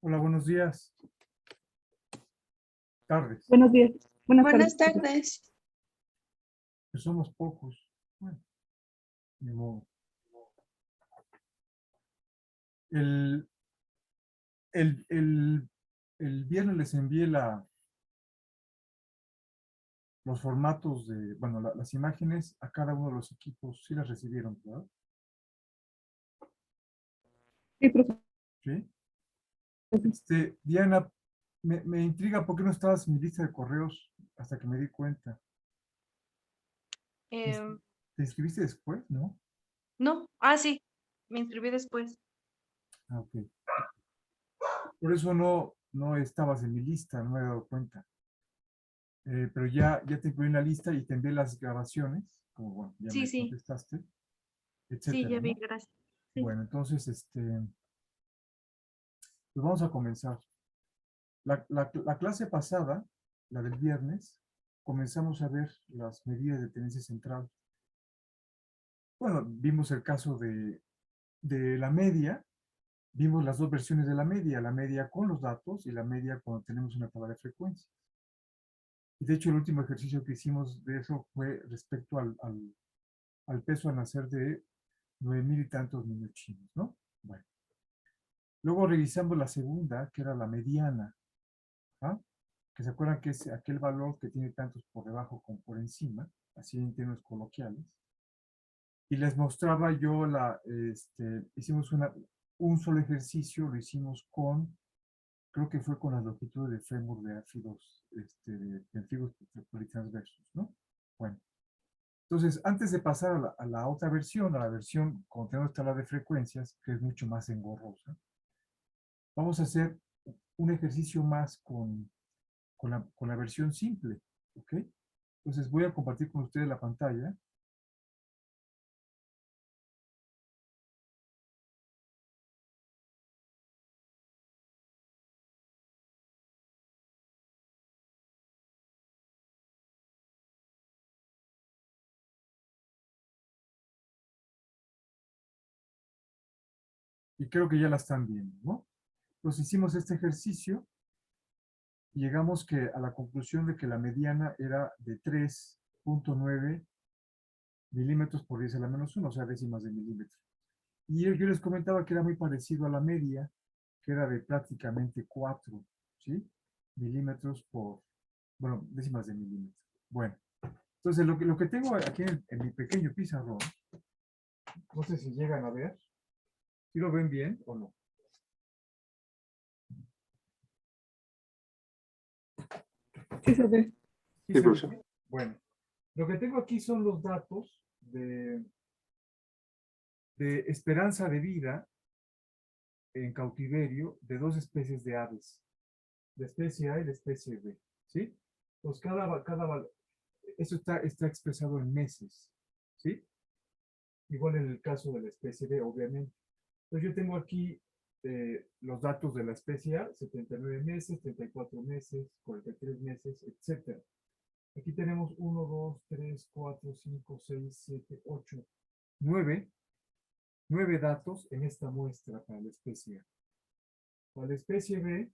Hola, buenos días. Tardes. Buenos días. Buenas Buenas tardes. tardes. Que somos pocos. Bueno, ni modo. El, el, el, el viernes les envié los formatos de, bueno, las imágenes a cada uno de los equipos. Sí las recibieron, ¿verdad? Sí, profesor. Sí. Diana, me intriga por qué no estabas en mi lista de correos hasta que me di cuenta. Em, ¿Te inscribiste después, no? no, sí, me inscribí después. Ah, ok. Por eso no estabas en mi lista, no me he dado cuenta. Pero ya te incluí en la lista y te envié las grabaciones, como bueno, ya me Sí, contestaste, sí, etcétera, ya vi, ¿no? gracias. Sí. Bueno, entonces, pues vamos a comenzar. La clase pasada, la del viernes, comenzamos a ver las medidas de tenencia central. Bueno, vimos el caso de la media, vimos las dos versiones de la media con los datos y la media cuando tenemos una tabla de frecuencia. Y de hecho, el último ejercicio que hicimos de eso fue respecto al peso al nacer de 9,000 y tantos niños chinos, ¿no? Bueno. Luego revisamos la segunda, que era la mediana, ¿ah? Que se acuerdan que es aquel valor que tiene tantos por debajo como por encima, así en términos coloquiales. Y les mostraba yo hicimos un solo ejercicio, lo hicimos creo que fue con las longitudes de fémur de áfidos, de antiguos politransversos, ¿no? Bueno. Entonces, antes de pasar a la otra versión, a la versión con tenemos tabla de frecuencias, que es mucho más engorrosa, vamos a hacer un ejercicio más con la versión simple, ¿ok? Entonces voy a compartir con ustedes la pantalla. Y creo que ya la están viendo, ¿no? Entonces hicimos este ejercicio y llegamos a la conclusión de que la mediana era de 3,9 milímetros por 10 a la menos 1, o sea, décimas de milímetro. Y yo les comentaba que era muy parecido a la media, que era de prácticamente 4, ¿sí? Milímetros por, bueno, décimas de milímetro. Bueno, entonces lo que tengo aquí en mi pequeño pizarrón, no sé si llegan a ver, ¿sí lo ven bien o no? Sí, se ve. Sí, se ve. Bueno, lo que tengo aquí son los datos de esperanza de vida en cautiverio de dos especies de aves, la especie A y la especie B, ¿sí? Pues eso está expresado en meses, ¿sí? Igual en el caso de la especie B, obviamente. Entonces yo tengo aquí los datos de la especie A, 79 meses, 34 meses, 43 meses, etcétera. Aquí tenemos 1, 2, 3, 4, 5, 6, 7, 8, 9 datos en esta muestra para la especie A. Para la especie B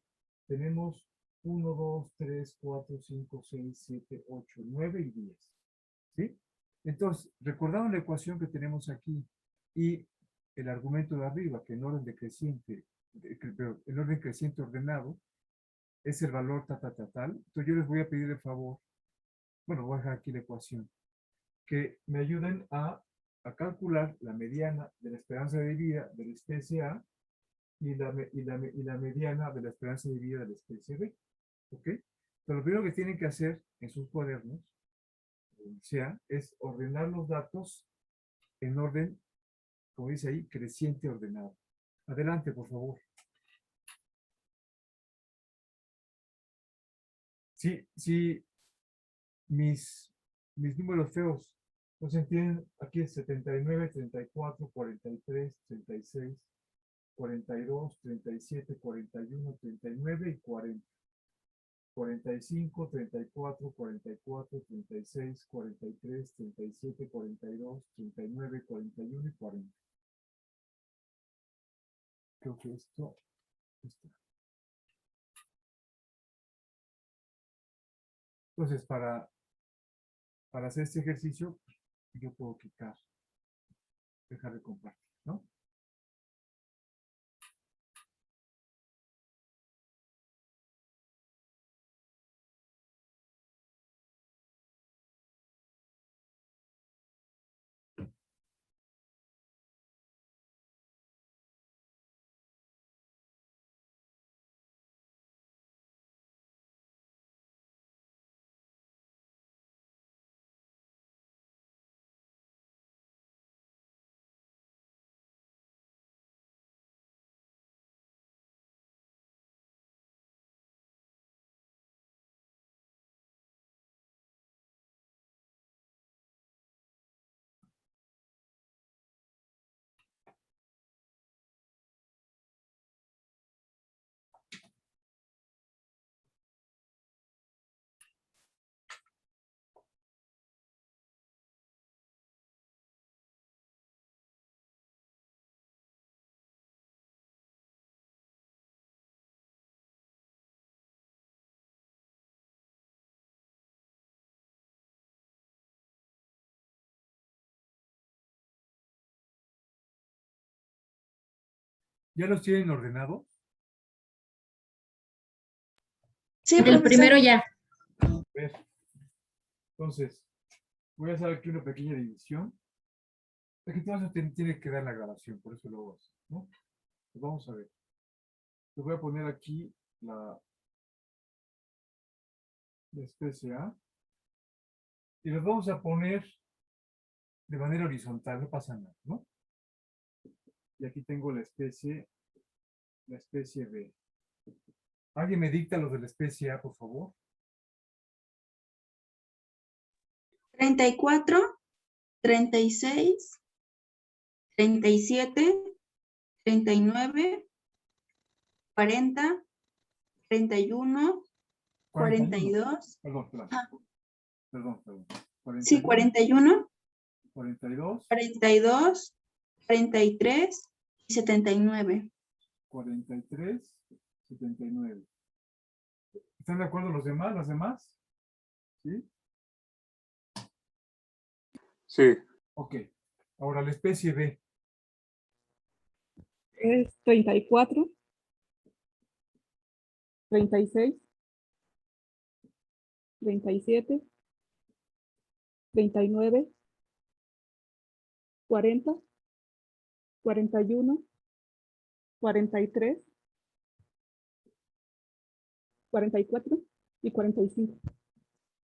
tenemos 1, 2, 3, 4, 5, 6, 7, 8, 9 y 10. ¿Sí? Entonces, recordamos la ecuación que tenemos aquí y el argumento de arriba, que en orden decreciente, el orden creciente ordenado es el valor tal. Entonces yo les voy a pedir el favor, bueno, voy a dejar aquí la ecuación, que me ayuden a calcular la mediana de la esperanza de vida de la especie A y la mediana de la esperanza de vida de la especie B. ¿Ok? Pero lo primero que tienen que hacer en sus cuadernos, es ordenar los datos en orden, como dice ahí, creciente ordenado. Adelante, por favor. Sí, mis números feos no se entienden. Aquí es 79, 34, 43, 36, 42, 37, 41, 39 y 40. 45, 34, 44, 36, 43, 37, 42, 39, 41 y 40. Creo que esto está. Entonces, para hacer este ejercicio, yo puedo dejar de compartir, ¿no? ¿Ya los tienen ordenados? Sí, El profesor. primero ya. A ver. Entonces, voy a hacer aquí una pequeña división. Es que todo eso tiene que dar la grabación, por eso lo hago así, ¿no? Pues vamos a ver. Les voy a poner aquí la especie A. Y los vamos a poner de manera horizontal, no pasa nada, ¿no? Y aquí tengo la especie B. ¿Alguien me dicta los de la especie A, por favor? 34, 36, 37, 39, 40, 31, 42. Perdón. Ah, Perdón. sí, 41, 42, 42, 43 y 79. 43, 79. ¿Están de acuerdo los demás, las demás? ¿Sí? Sí, Ok. Ahora la especie B. Es 34, 36, 37, 39, 40, 41, 43, 44 y 45.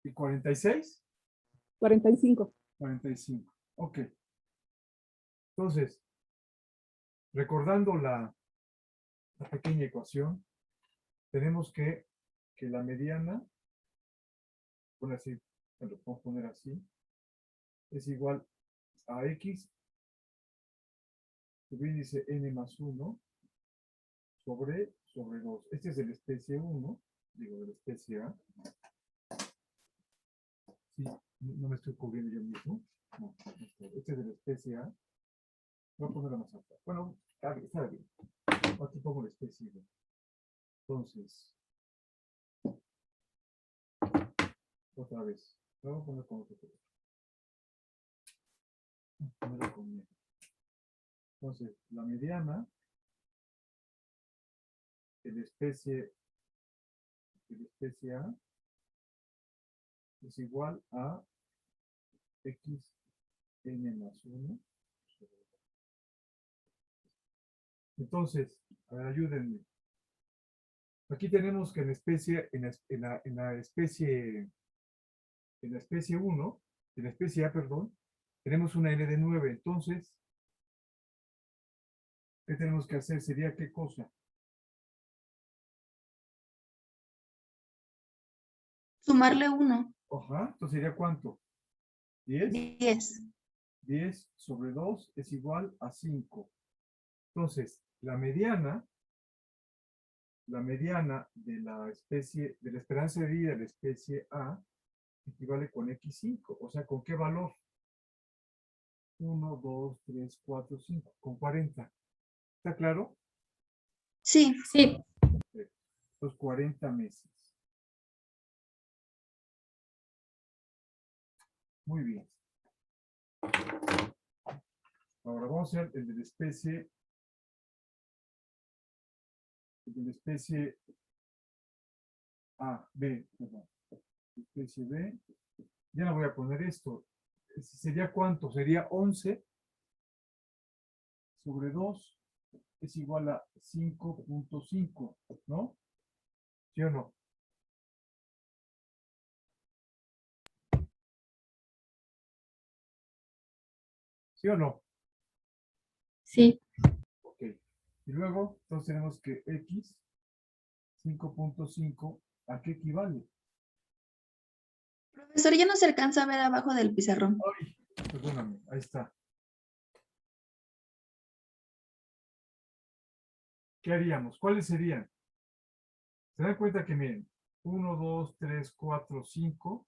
¿Y 46? 45. 45. Ok. Entonces, recordando la pequeña ecuación, tenemos que la mediana, bueno, así, lo puedo poner así, es igual a X, subíndice N más 1, sobre 2. Este es de la especie 1, digo, de la especie A. Sí, no me estoy cubriendo yo mismo. No, este es de la especie A. Voy a ponerla más alta. Bueno, está bien. Aquí pongo la especie B. Entonces, otra vez. Lo voy a poner con otro color. Ponerlo con negro. Entonces, la mediana de la especie A es igual a X n más 1. Entonces, a ver, ayúdenme. Aquí tenemos que en la especie, en la especie 1, en la especie A, perdón, tenemos una N de 9. Entonces, ¿qué tenemos que hacer? ¿Sería qué cosa? Sumarle 1. Ajá, entonces sería ¿cuánto? 10. 10. 10 sobre 2 es igual a 5. Entonces, la mediana de la especie, de la esperanza de vida de la especie A, equivale con X5. O sea, ¿con qué valor? 1, 2, 3, 4, 5. Con 40. ¿Está claro? Sí. Sí. Los 40 meses. Muy bien. Ahora vamos a hacer el de la especie. El de la especie A, B, perdón. Especie B. Ya no voy a poner esto. ¿Sería cuánto? Sería 11 sobre 2 es igual a 5.5, ¿no? ¿Sí o no? ¿Sí o no? Sí. Ok. Y luego, entonces tenemos que X 5.5, ¿a qué equivale? Profesor, ya no se alcanza a ver abajo del pizarrón. Ay, perdóname, ahí está. ¿Qué haríamos? ¿Cuáles serían? Se dan cuenta que miren, 1, 2, 3, 4, 5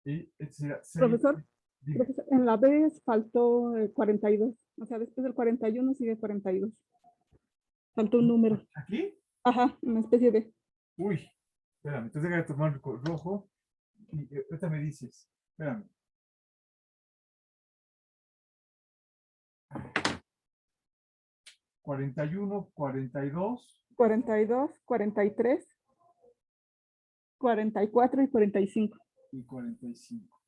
y este sería 6. Profesor, Dime, profesor, en la B faltó 42. O sea, después del 41 sigue 42. Faltó un número. ¿aquí? Ajá, una especie de. Uy, espérame, entonces voy a tomar el rojo y ahorita me dices, espérame. Cuarenta y uno, 42 42, 43, 44 y 45. y 45.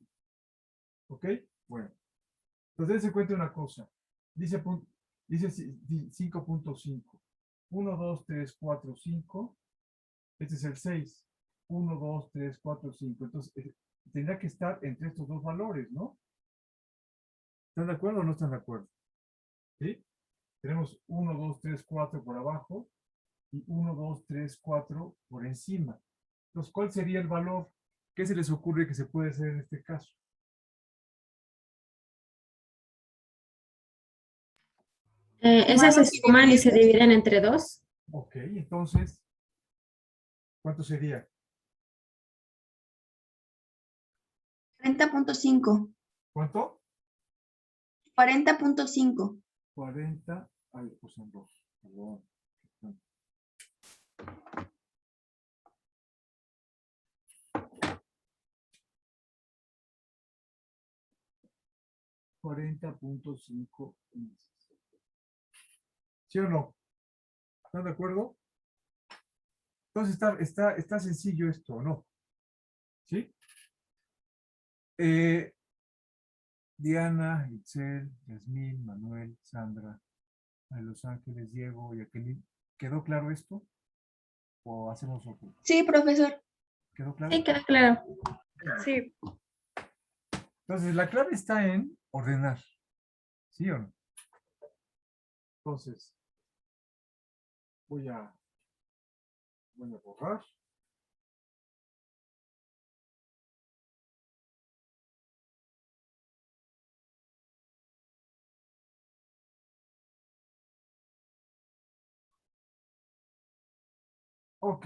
¿Ok? Bueno, entonces se cuenta una cosa. Dice, dice 5.5. 1, 2, 3, 4, 5. Este es el 6. 1, 2, 3, 4, 5. Entonces, tendrá que estar entre estos dos valores, ¿no? ¿Están de acuerdo o no están de acuerdo? ¿Sí? Tenemos 1, 2, 3, 4 por abajo y 1, 2, 3, 4 por encima. Entonces, ¿cuál sería el valor? ¿Qué se les ocurre que se puede hacer en este caso? Esas se suman y se dividen entre 2. Ok, entonces, ¿cuánto sería? 40.5. ¿Cuánto? 40.5. 40. Ay, pues son dos. Perdón. 40.5 meses. ¿Sí o no? ¿Están de acuerdo? Entonces está sencillo esto, ¿o no? ¿Sí? Diana, Itzel, Yasmín, Manuel, Sandra, de Los Ángeles, Diego, Jacqueline. ¿Quedó claro esto? ¿O hacemos otro? Sí, profesor. ¿Quedó claro? Sí, queda claro. Sí. Entonces, la clave está en ordenar. ¿Sí o no? Entonces, voy a borrar. Ok.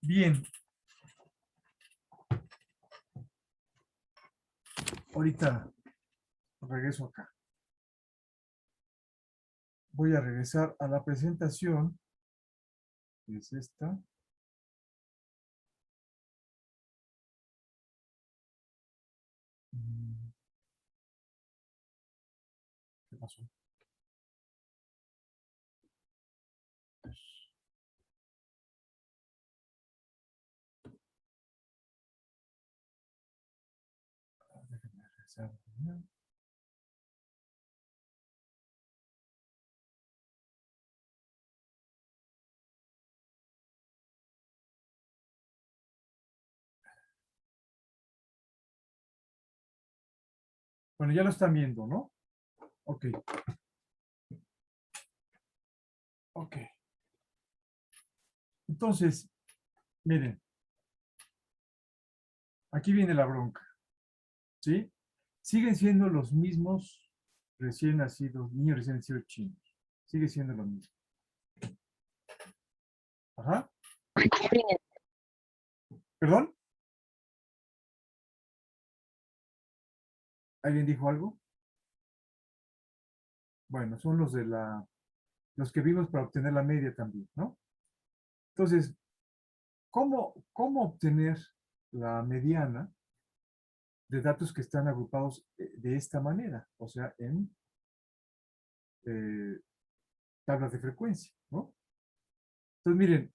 Bien. Ahorita regreso acá. Voy a regresar a la presentación, que es esta. ¿Qué pasó? Déjenme regresar. Bueno, ya lo están viendo, ¿no? Ok. Ok. Entonces, miren. Aquí viene la bronca. ¿Sí? Siguen siendo los mismos recién nacidos, niños recién nacidos chinos. Sigue siendo lo mismo. Ajá. ¿Perdón? ¿Alguien dijo algo? Bueno, son los de los que vimos para obtener la media también, ¿no? Entonces, ¿cómo obtener la mediana de datos que están agrupados de esta manera, o sea, en tablas de frecuencia, ¿no? Entonces, miren,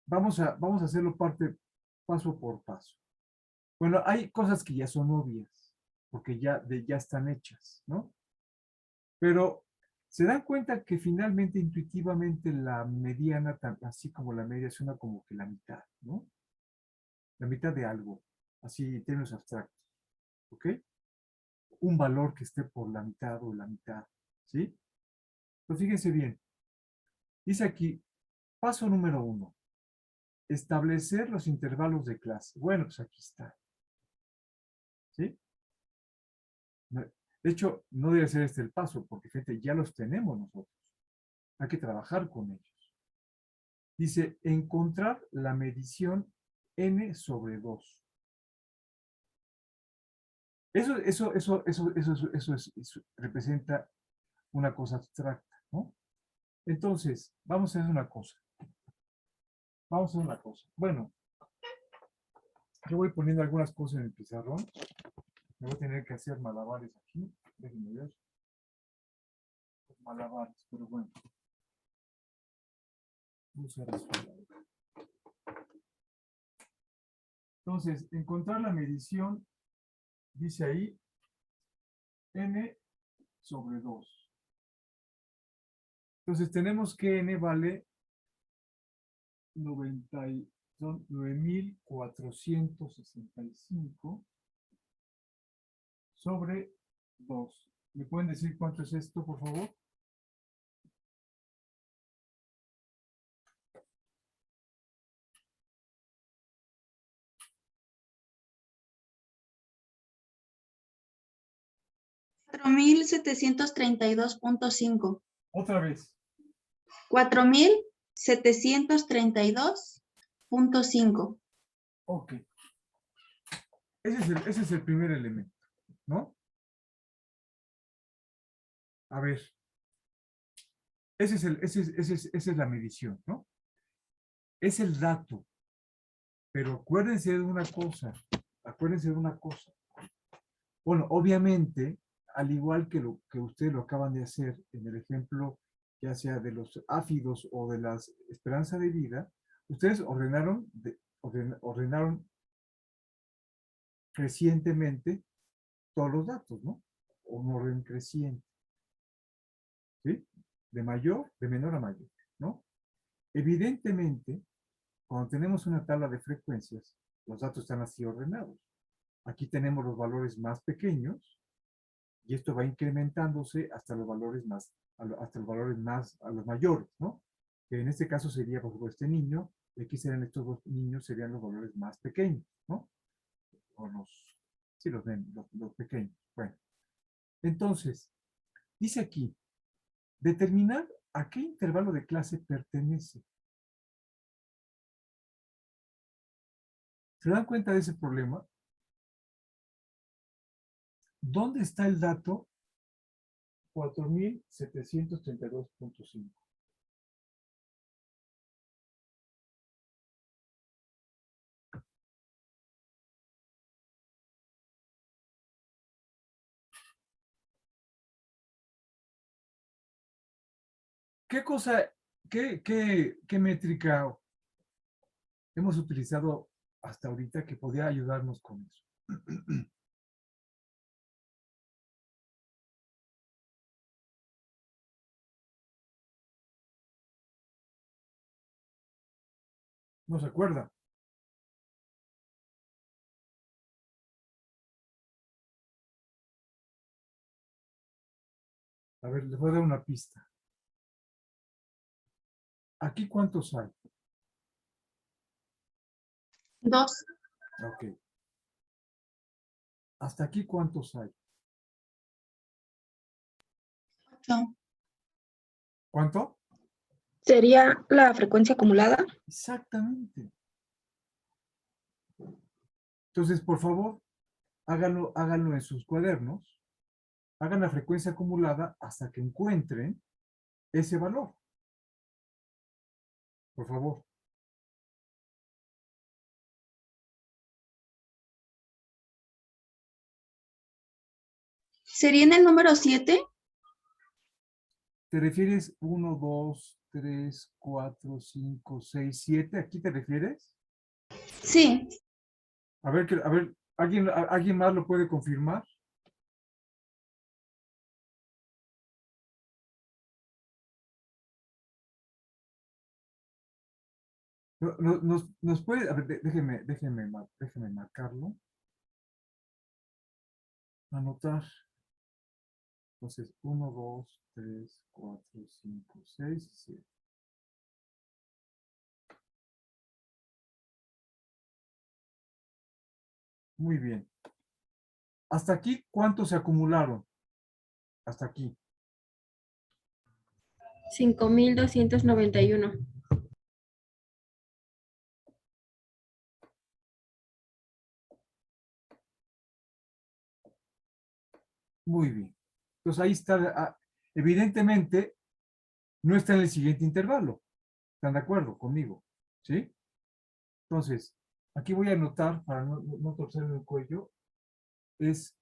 vamos a hacerlo paso por paso. Bueno, hay cosas que ya son obvias, porque ya están hechas, ¿no? Pero se dan cuenta que finalmente, intuitivamente, la mediana, así como la media, suena como que la mitad, ¿no? La mitad de algo, así en términos abstractos, ¿ok? Un valor que esté por la mitad o la mitad, ¿sí? Pues fíjense bien. Dice aquí, paso número 1, establecer los intervalos de clase. Bueno, pues aquí está, ¿sí? De hecho, no debe ser este el paso, porque fíjate, ya los tenemos nosotros. Hay que trabajar con ellos. Dice, encontrar la medición n sobre 2. Eso representa una cosa abstracta, ¿no? Entonces, vamos a hacer una cosa. Bueno, yo voy poniendo algunas cosas en el pizarrón. Me voy a tener que hacer malabares aquí. Déjenme ver. Malabares, pero bueno. Voy a usar eso. Entonces, encontrar la medición, dice ahí, n sobre 2. Entonces, tenemos que n vale 9.465 sobre 2. ¿Me pueden decir cuánto es esto, por favor? $4,732.5. Otra vez. 4,732.5. Ok. Ese es el primer elemento, ¿no? A ver. Esa es la medición, ¿no? Es el dato. Pero acuérdense de una cosa. Bueno, obviamente, al igual que lo que ustedes lo acaban de hacer en el ejemplo, ya sea de los áfidos o de las esperanza de vida, ustedes ordenaron crecientemente todos los datos, ¿no? O un orden creciente. ¿Sí? De menor a mayor, ¿no? Evidentemente, cuando tenemos una tabla de frecuencias, los datos están así ordenados. Aquí tenemos los valores más pequeños y esto va incrementándose hasta los valores más, a los mayores, ¿no? Que en este caso sería, por ejemplo, este niño, y aquí serían estos dos niños, serían los valores más pequeños, ¿no? O los pequeños. Bueno, entonces, dice aquí, determinar a qué intervalo de clase pertenece. ¿Se dan cuenta de ese problema? ¿Dónde está el dato 4,732.5? ¿Qué cosa, qué métrica hemos utilizado hasta ahorita que podría ayudarnos con eso? ¿No se acuerda? A ver, les voy a dar una pista. ¿Aquí cuántos hay? 2. Ok. ¿Hasta aquí cuántos hay? 8. ¿Cuánto? ¿Sería la frecuencia acumulada? Exactamente. Entonces, por favor, háganlo en sus cuadernos. Hagan la frecuencia acumulada hasta que encuentren ese valor. Por favor. ¿Sería en el número 7? ¿Te refieres 1, 2, 3, 4, 5, 6, 7? ¿Aquí te refieres? Sí. A ver, ¿alguien más lo puede confirmar? Nos puede, a ver, déjeme marcarlo. Anotar. Entonces, 1, 2, 3, 4, 5, 6, 7. Muy bien. Hasta aquí, ¿cuántos se acumularon? Hasta aquí. 5.291. Muy bien. Entonces ahí está. Evidentemente, no está en el siguiente intervalo. ¿Están de acuerdo conmigo? ¿Sí? Entonces, aquí voy a anotar para no torcerme el cuello. Es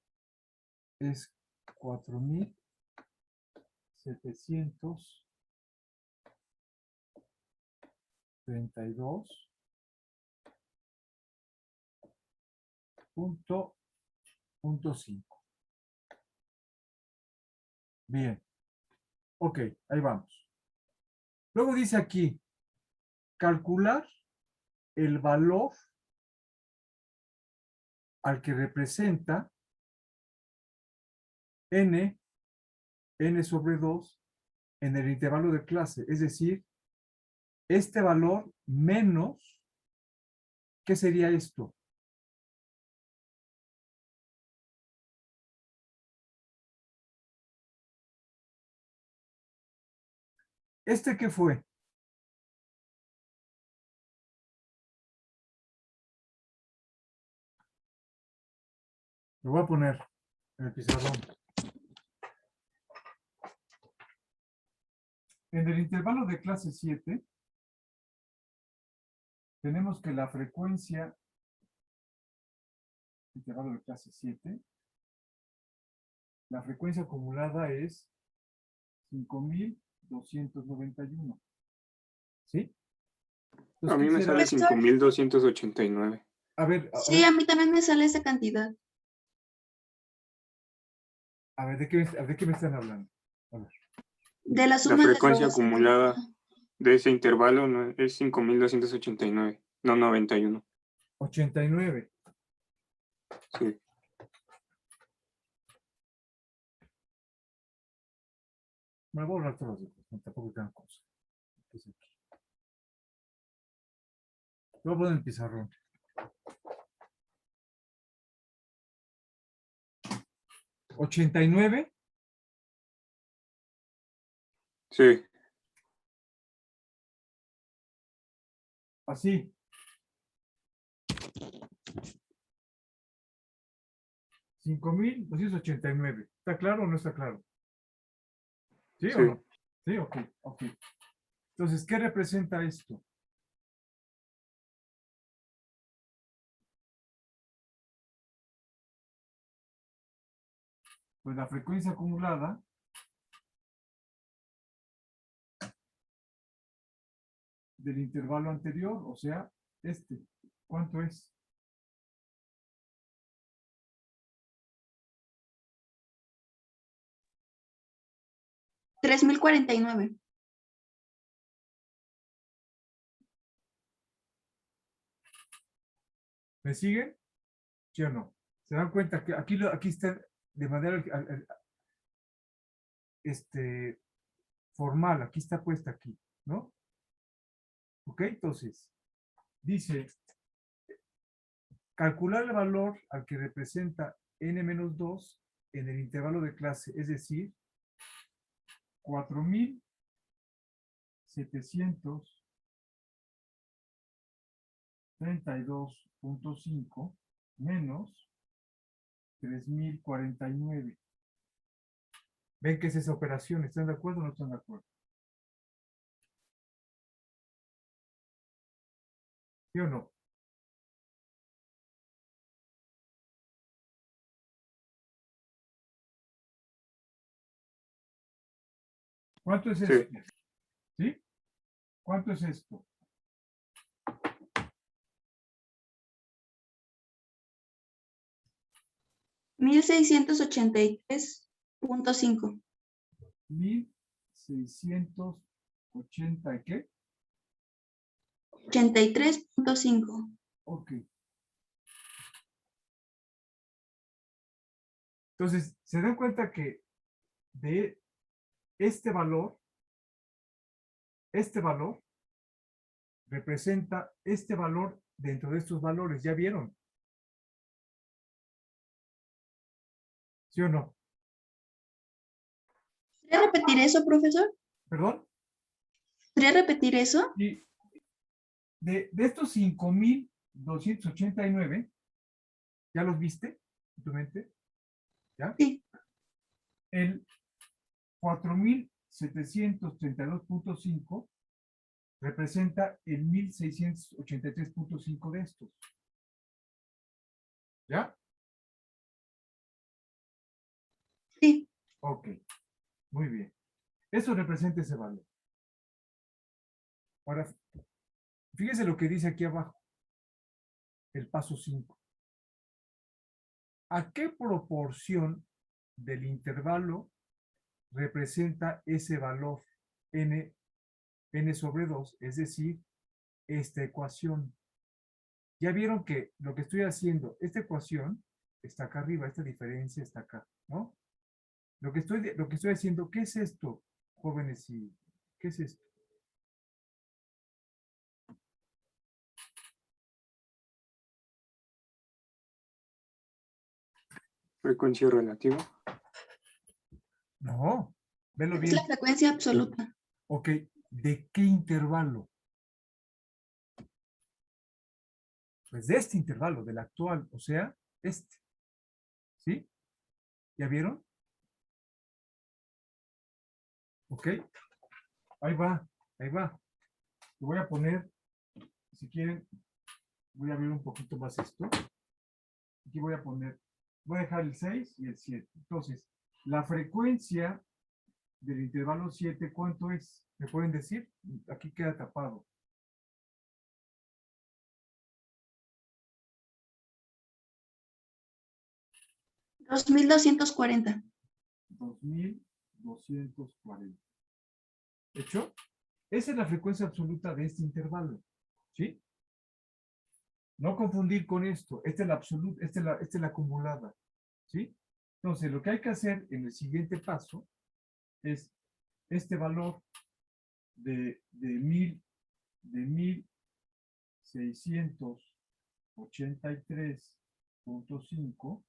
4.732.5. Bien. Ok, ahí vamos. Luego dice aquí, calcular el valor al que representa n sobre 2 en el intervalo de clase. Es decir, este valor menos, ¿qué sería esto? ¿Este qué fue? Lo voy a poner en el pizarrón. En el intervalo de clase 7, tenemos que la frecuencia, intervalo de clase 7, la frecuencia acumulada es 5.291. ¿Sí? A Entonces, mí ¿qué me será? sale 5.289. Sí, a mí también me sale esa cantidad. ¿De qué me están hablando? A ver. De la La suma de frecuencia los... acumulada de ese intervalo es 5.289, no 91. 89. Sí. Me voy a borrar todos los otros, tampoco tengo cosa. Lo voy a poner en el pizarrón. 89. Sí, Así. 5.289. ¿Está claro o no está claro? ¿Sí o sí. no? Sí, ok, ok. Entonces, ¿qué representa esto? Pues la frecuencia acumulada del intervalo anterior, o sea, este. ¿Cuánto es? $3,049. ¿Me siguen? ¿Sí o no? ¿Se dan cuenta que aquí está de manera formal, aquí está puesta aquí, ¿no? Ok, entonces, dice, calcular el valor al que representa n-2 en el intervalo de clase, es decir, 4.732.5 menos 3.049. ¿Ven qué es esa operación? ¿Están de acuerdo o no están de acuerdo? ¿Sí o no? ¿Cuánto es Sí. esto? ¿Sí? ¿Cuánto es esto? $1,683.5. 1680, ¿qué? 83.5. Ok. Entonces, se dan cuenta que de este valor representa este valor dentro de estos valores. ¿Ya vieron? ¿Sí o no? ¿Podría repetir eso, profesor? ¿Perdón? ¿Podría repetir eso? Y de estos 5289, ¿ya los viste en tu mente? ¿Ya? Sí. El 4732.5 representa el 1683.5 de estos. ¿Ya? Sí. Ok, muy bien. Eso representa ese valor. Ahora, fíjese lo que dice aquí abajo. El paso 5. ¿A qué proporción del intervalo representa ese valor n sobre 2? Es decir, esta ecuación. Ya vieron que lo que estoy haciendo, esta ecuación está acá arriba, esta diferencia está acá, ¿no? Lo que estoy haciendo, ¿qué es esto, jóvenes? ¿Qué es esto? Frecuencia relativa. No, velo Es bien. la frecuencia absoluta. Ok, ¿de qué intervalo? Pues de este intervalo, del actual, o sea, este. ¿Sí? ¿Ya vieron? Ok, ahí va, ahí va. Lo voy a poner, si quieren, voy a abrir un poquito más esto. Aquí voy a poner, voy a dejar el 6 y el 7. Entonces, la frecuencia del intervalo 7, ¿cuánto es? ¿Me pueden decir? Aquí queda tapado. $2,240. 2240. ¿Hecho? Esa es la frecuencia absoluta de este intervalo. ¿Sí? No confundir con esto. Esta es la absoluta, esta es la acumulada. ¿Sí? Entonces, lo que hay que hacer en el siguiente paso es este valor de 1683.5,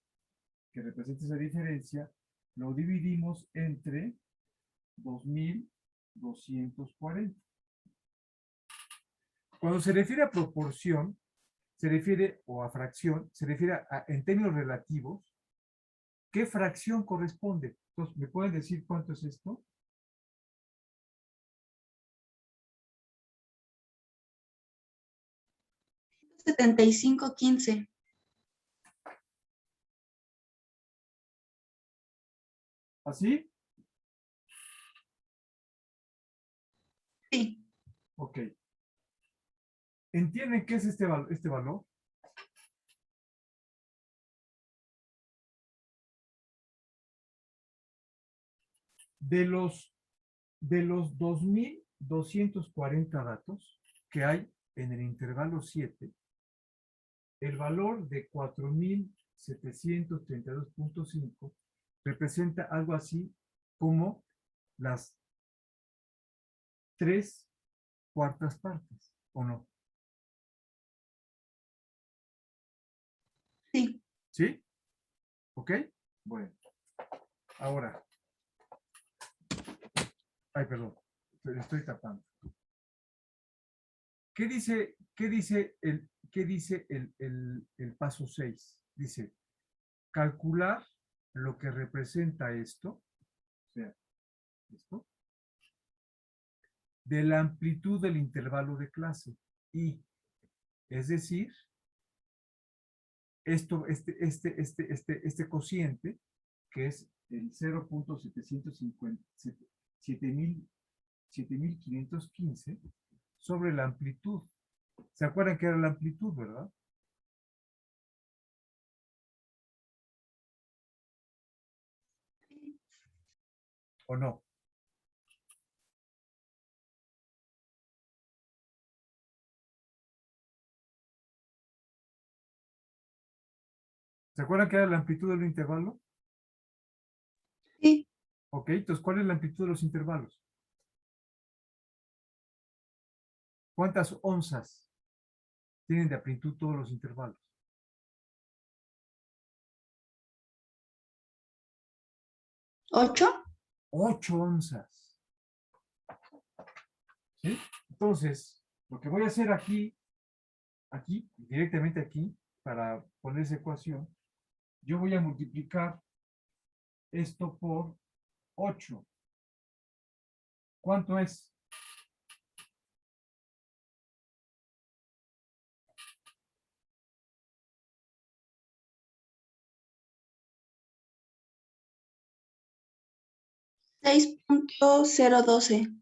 que representa esa diferencia, lo dividimos entre 2240. Cuando se refiere a proporción, se refiere, o a fracción, se refiere en términos relativos, ¿qué fracción corresponde? Entonces, ¿me pueden decir cuánto es esto? $75.15. ¿Así? Sí. Ok. ¿Entienden qué es este valor? De los 2240 datos que hay en el intervalo 7, el valor de 4732.5 representa algo así como las 3/4 partes, ¿o no? Sí. ¿Sí? ¿Ok? Bueno. Ahora. Ay, perdón. Estoy tapando. ¿Qué dice el paso 6? Dice, calcular lo que representa esto, o sea, esto, de la amplitud del intervalo de clase. Y, es decir, este cociente, que es el 0.750 7.515 sobre la amplitud. ¿Se acuerdan que era la amplitud, verdad? ¿O no? ¿Se acuerdan que era la amplitud del intervalo? Sí. Ok, entonces, ¿cuál es la amplitud de los intervalos? ¿Cuántas onzas tienen de amplitud todos los intervalos? 8. 8 onzas. ¿Sí? Entonces, lo que voy a hacer aquí, directamente aquí, para poner esa ecuación, yo voy a multiplicar esto por 8. ¿Cuánto es? $6.012.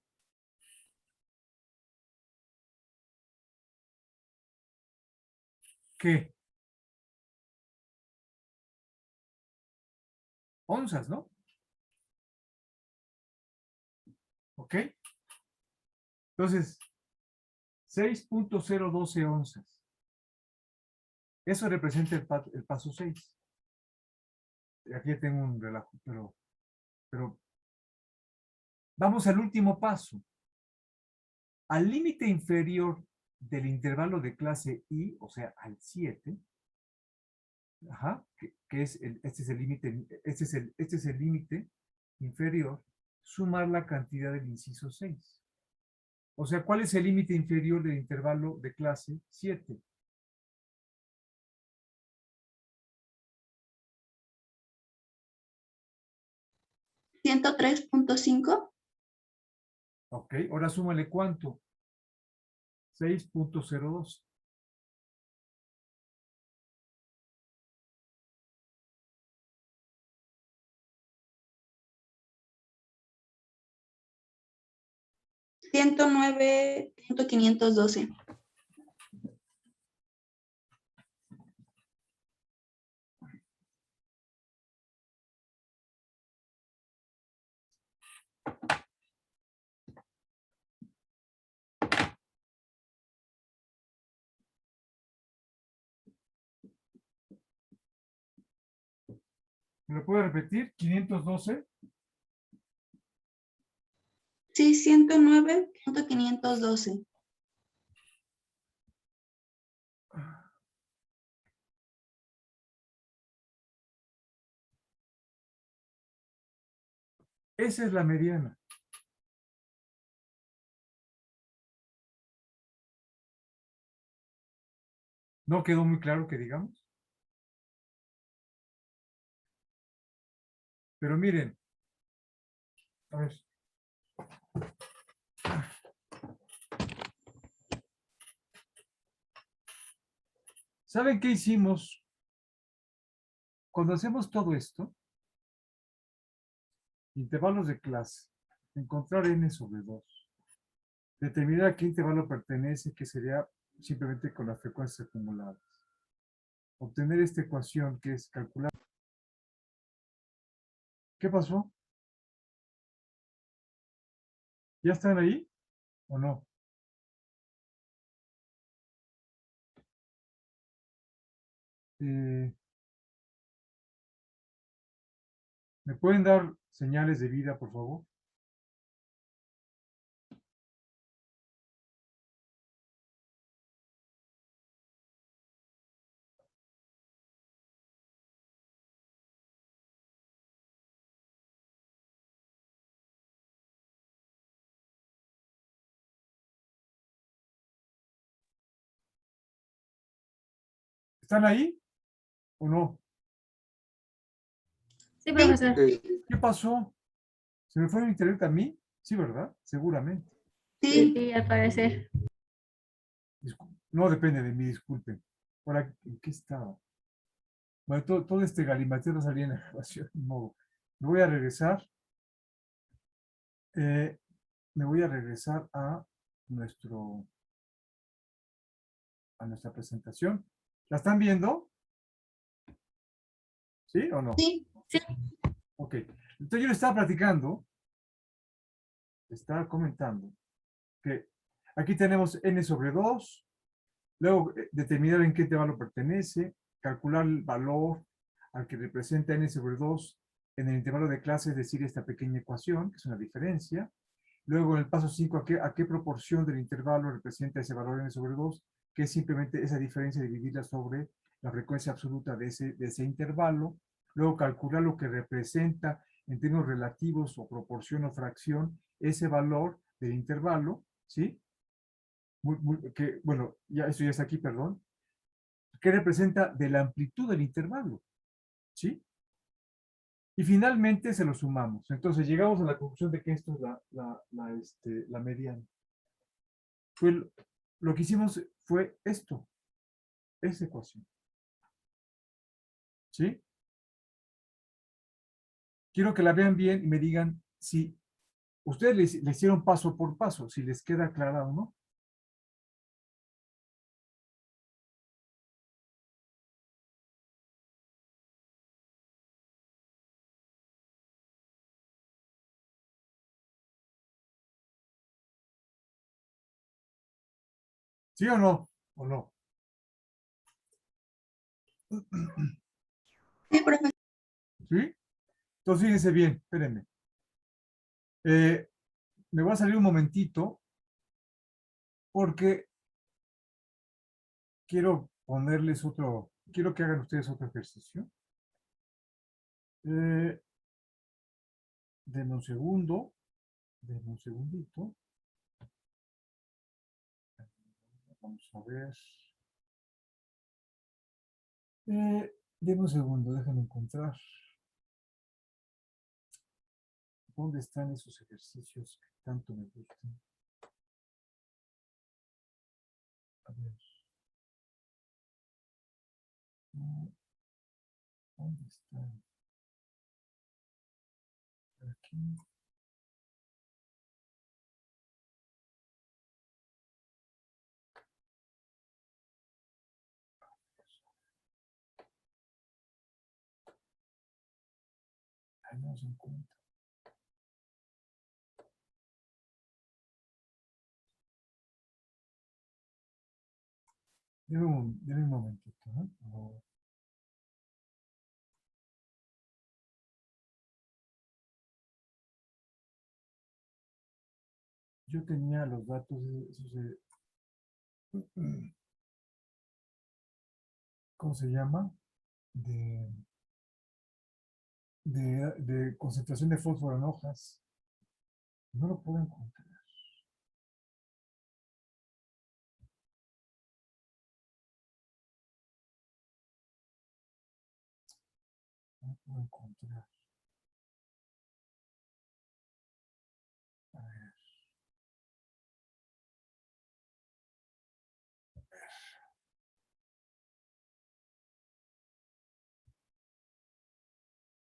¿Qué? Onzas, ¿no? ¿Ok? Entonces, 6.012 onzas. Eso representa el paso 6. Aquí tengo un relajo, pero vamos al último paso. Al límite inferior del intervalo de clase I, o sea, al 7, que es este es el límite, este es el límite inferior, sumar la cantidad del inciso 6. O sea, ¿cuál es el límite inferior del intervalo de clase 7? $103.5. Ok, ahora súmale ¿cuánto? 6.02. $109.512. ¿Me lo puede repetir? 512. Sí, 109.512. Esa es la mediana. ¿No quedó muy claro que digamos? Pero miren, a ver. ¿Saben qué hicimos? Cuando hacemos todo esto, intervalos de clase, encontrar n sobre 2, determinar a qué intervalo pertenece, que sería simplemente con las frecuencias acumuladas. Obtener esta ecuación que es calcular. ¿Qué pasó? ¿Ya están ahí o no? ¿Me pueden dar señales de vida, por favor? ¿Están ahí o no? Sí, profesor. ¿Qué pasó? ¿Se me fue el internet a mí? Sí, ¿verdad? Seguramente. Sí. Sí, al parecer. No depende de mí, disculpen. Ahora, ¿en qué estaba? Bueno, todo este galimateo no salía en la grabación, ni modo. Me voy a regresar. Me voy a regresar a nuestra presentación. ¿La están viendo? ¿Sí o no? Sí. Ok. Entonces yo le estaba platicando, le estaba comentando que aquí tenemos n sobre 2, luego determinar en qué intervalo pertenece, calcular el valor al que representa n sobre 2 en el intervalo de clase, es decir, esta pequeña ecuación, que es una diferencia. Luego en el paso 5, ¿a qué proporción del intervalo representa ese valor n sobre 2? Que es simplemente esa diferencia dividida sobre la frecuencia absoluta de ese intervalo. Luego calcular lo que representa en términos relativos o proporción o fracción ese valor del intervalo, ¿sí? Bueno, ya eso ya está aquí, perdón. ¿Qué representa de la amplitud del intervalo? ¿Sí? Y finalmente se lo sumamos. Entonces llegamos a la conclusión de que esto es la mediana. Lo que hicimos fue esto, esa ecuación. ¿Sí? Quiero que la vean bien y me digan si ustedes le hicieron paso por paso, si les queda clara o no. ¿Sí o no? ¿O no? Sí, profe. ¿Sí? Entonces fíjense bien, espérenme. Me voy a salir un momentito porque quiero quiero que hagan ustedes otro ejercicio. Denme un segundo, denme un segundito. Vamos a ver. Denme un segundo, déjenme encontrar. ¿Dónde están esos ejercicios que tanto me gustan? A ver. ¿Dónde están? Aquí. Ahí no se encuentra. Deme un momentito, ¿no? Por favor. Yo tenía los datos, ¿cómo se llama? De concentración de fósforo en hojas. No lo puedo encontrar. No lo puedo encontrar. A ver.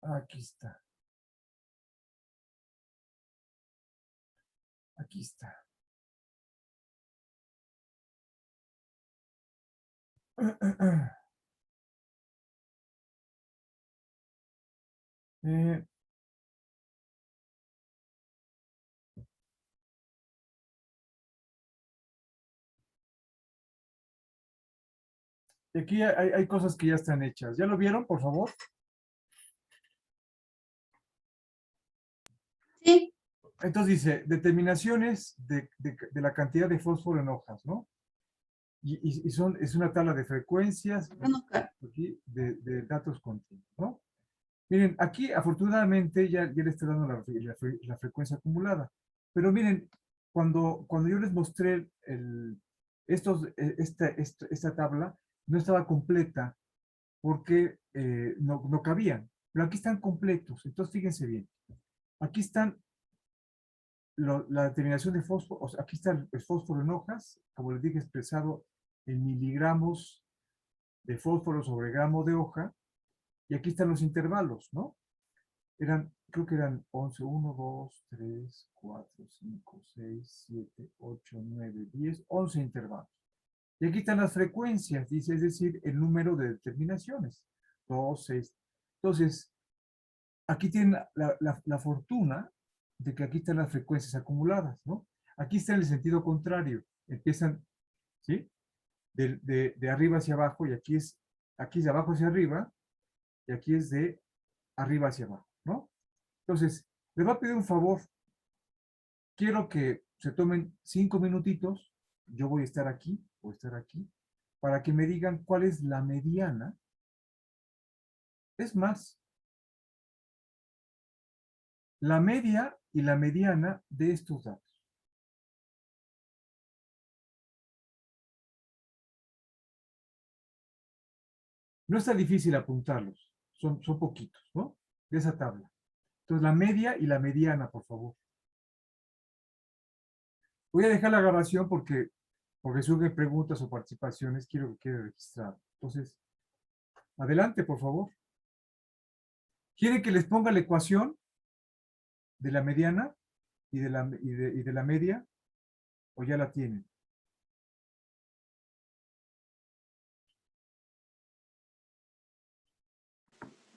Aquí está. Aquí está. Eh, aquí hay cosas que ya están hechas. ¿Ya lo vieron, por favor? Sí. Entonces dice, determinaciones de la cantidad de fósforo en hojas, ¿no? Es una tabla de frecuencias, aquí, de datos continuos, ¿no? Miren, aquí afortunadamente ya le estoy dando la frecuencia acumulada. Pero miren, cuando yo les mostré esta tabla, no estaba completa porque no cabían. Pero aquí están completos. Entonces, fíjense bien. Aquí están la determinación de fósforo. O sea, aquí está el fósforo en hojas, como les dije, expresado en miligramos de fósforo sobre gramo de hoja. Y aquí están los intervalos, ¿no? Eran creo que eran 11, 1, 2, 3, 4, 5, 6, 7, 8, 9, 10, 11 intervalos. Y aquí están las frecuencias, dice, es decir, el número de determinaciones. 2, 6. Entonces, aquí tienen la fortuna de que aquí están las frecuencias acumuladas, ¿no? Aquí está en el sentido contrario. Empiezan, ¿sí? De arriba hacia abajo, y aquí es de abajo hacia arriba, y aquí es de arriba hacia abajo, ¿no? Entonces, les voy a pedir un favor. Quiero que se tomen 5 minutitos. Yo voy a estar aquí, para que me digan cuál es la mediana. Es más, la media y la mediana de estos datos. No está difícil apuntarlos, son poquitos, ¿no? De esa tabla. Entonces, la media y la mediana, por favor. Voy a dejar la grabación porque surgen preguntas o participaciones, quiero que quede registrado. Entonces, adelante, por favor. ¿Quieren que les ponga la ecuación de la mediana y de la media? ¿O ya la tienen?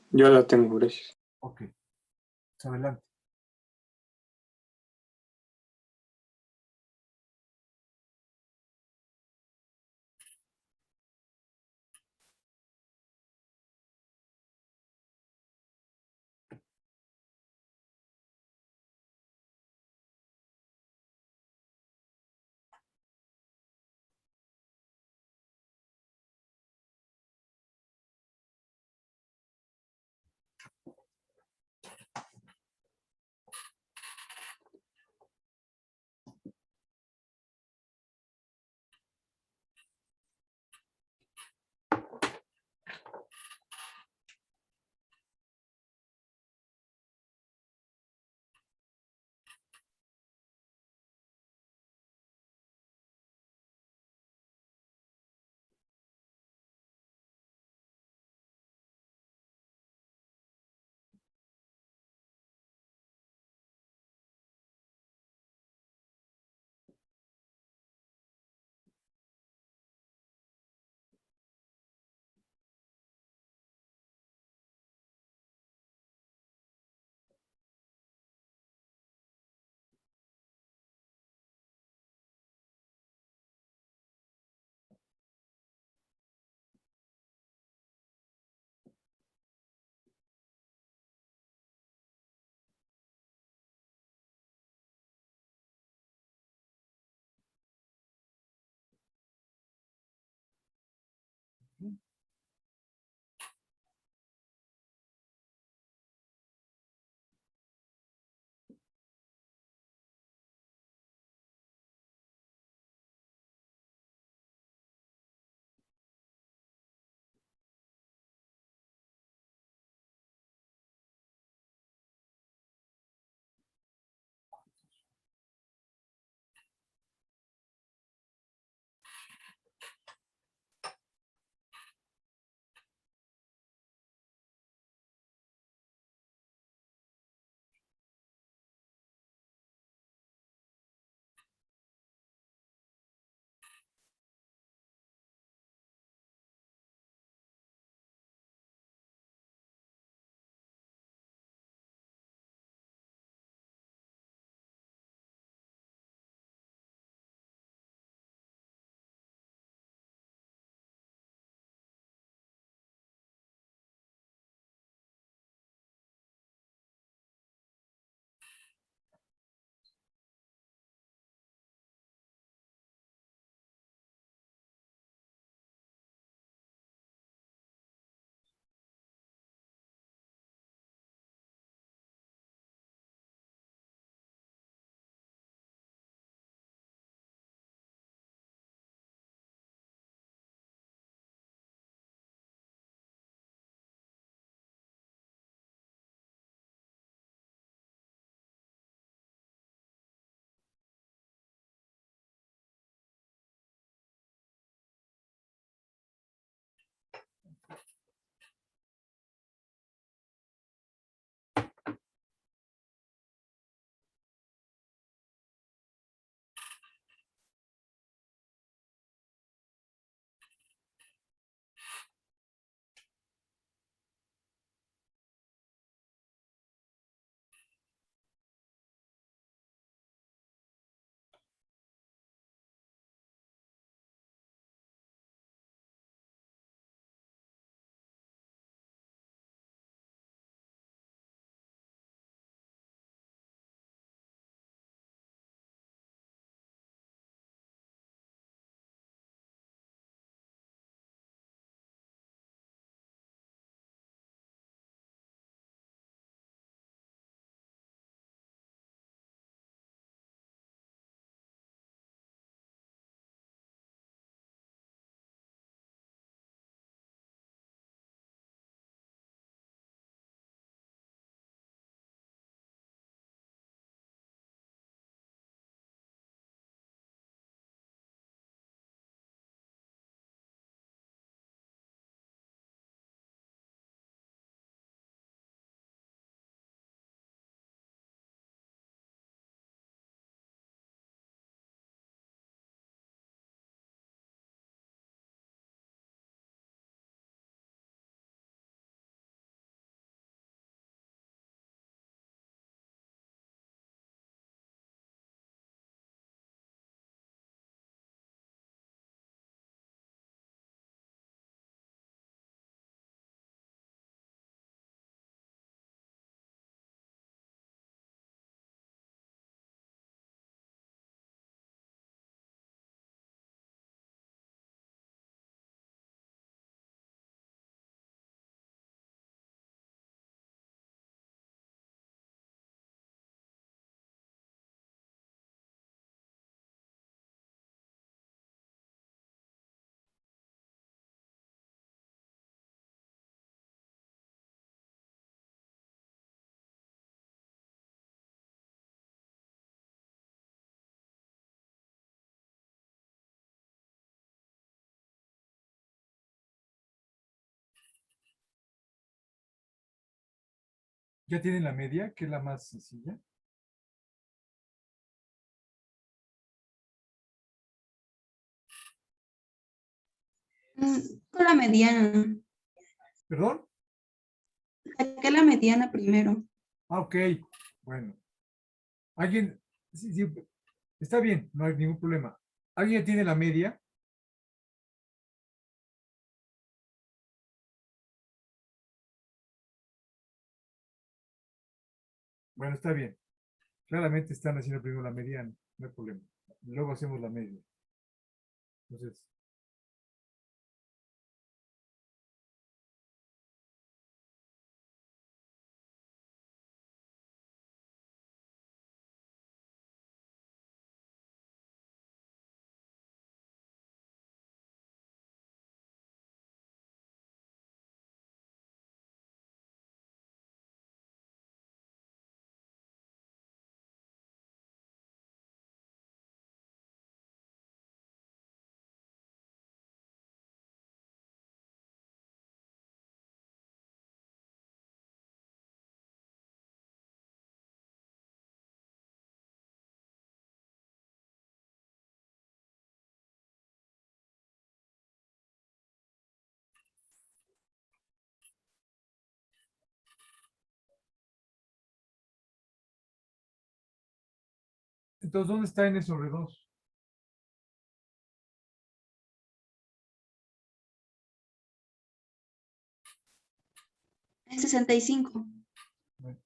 Yo la tengo, gracias. Ok. Pues adelante. ¿Ya tienen la media, que es la más sencilla? Con la mediana. ¿Perdón? Saqué la mediana primero. Ah, ok. Bueno. ¿Alguien? Sí, sí, está bien, no hay ningún problema. ¿Alguien ya tiene la media? Bueno, está bien. Claramente están haciendo primero la mediana, no hay problema. Luego hacemos la media. Entonces, ¿dónde está n sobre 2? En 65. Bueno,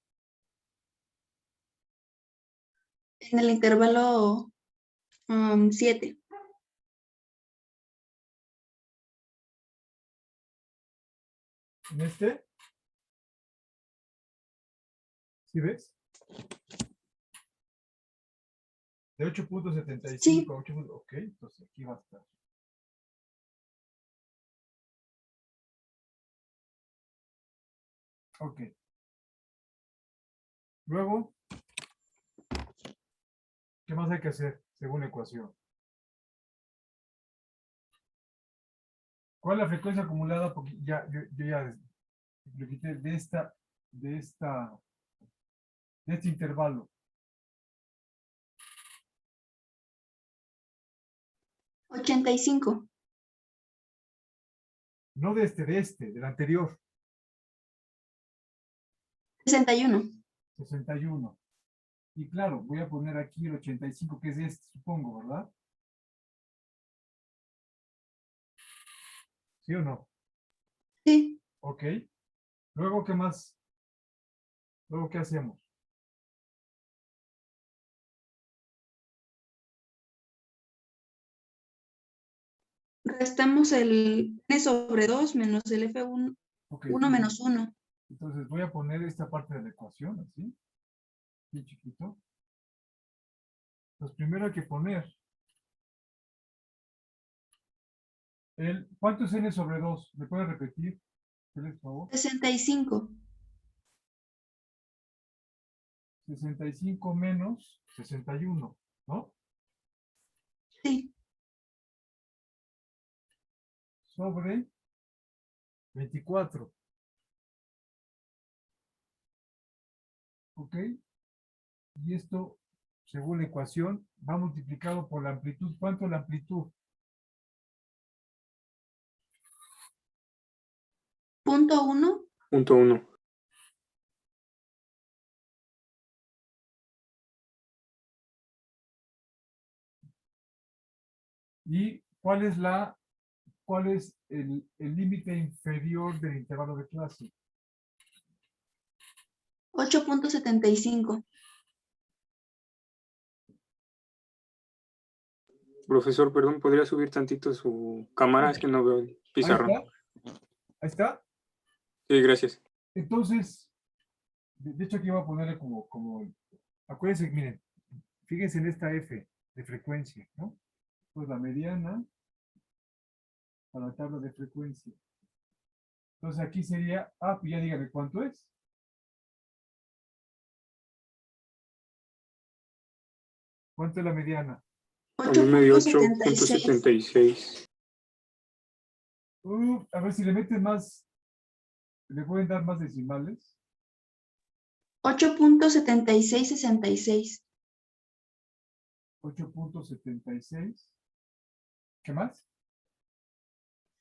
En el intervalo 7. ¿en este? ¿Sí ves? De 8.75 Sí. a 8. Ok, entonces aquí va a estar. Ok. Luego, ¿qué más hay que hacer según la ecuación? ¿Cuál es la frecuencia acumulada? Porque ya, yo ya lo quité de este intervalo. 85. No de este, del anterior. 61. 61. Y claro, voy a poner aquí el 85, que es este, supongo, ¿verdad? ¿Sí o no? Sí. Ok. Luego, ¿qué más? Luego, ¿qué hacemos? Restamos el n sobre 2 menos el F1 Ok. 1 menos 1. Entonces voy a poner esta parte de la ecuación, así. Aquí chiquito. Pues primero hay que poner ¿cuánto es n sobre 2? ¿Me puede repetir? Por favor. 65. 65 menos 61, ¿no? Sí. Sobre 24. ¿Ok? Y esto, según la ecuación, va multiplicado por la amplitud. ¿Cuánto es la amplitud? Punto 1. Punto 1. ¿Y cuál es el límite inferior del intervalo de clase? 8.75. Profesor, perdón, ¿podría subir tantito su cámara? Es que no veo el Ahí pizarrón. está. Ahí está. Sí, gracias. Entonces, de hecho aquí voy a ponerle acuérdense, miren, fíjense en esta F de frecuencia, ¿no? Pues la mediana a la tabla de frecuencia. Entonces aquí sería, pues ya dígame cuánto es. ¿Cuánto es la mediana? A mí me dio 8.76. 8.76. A ver si le meten más, le pueden dar más decimales. 8.7666. 8.76. ¿Qué más?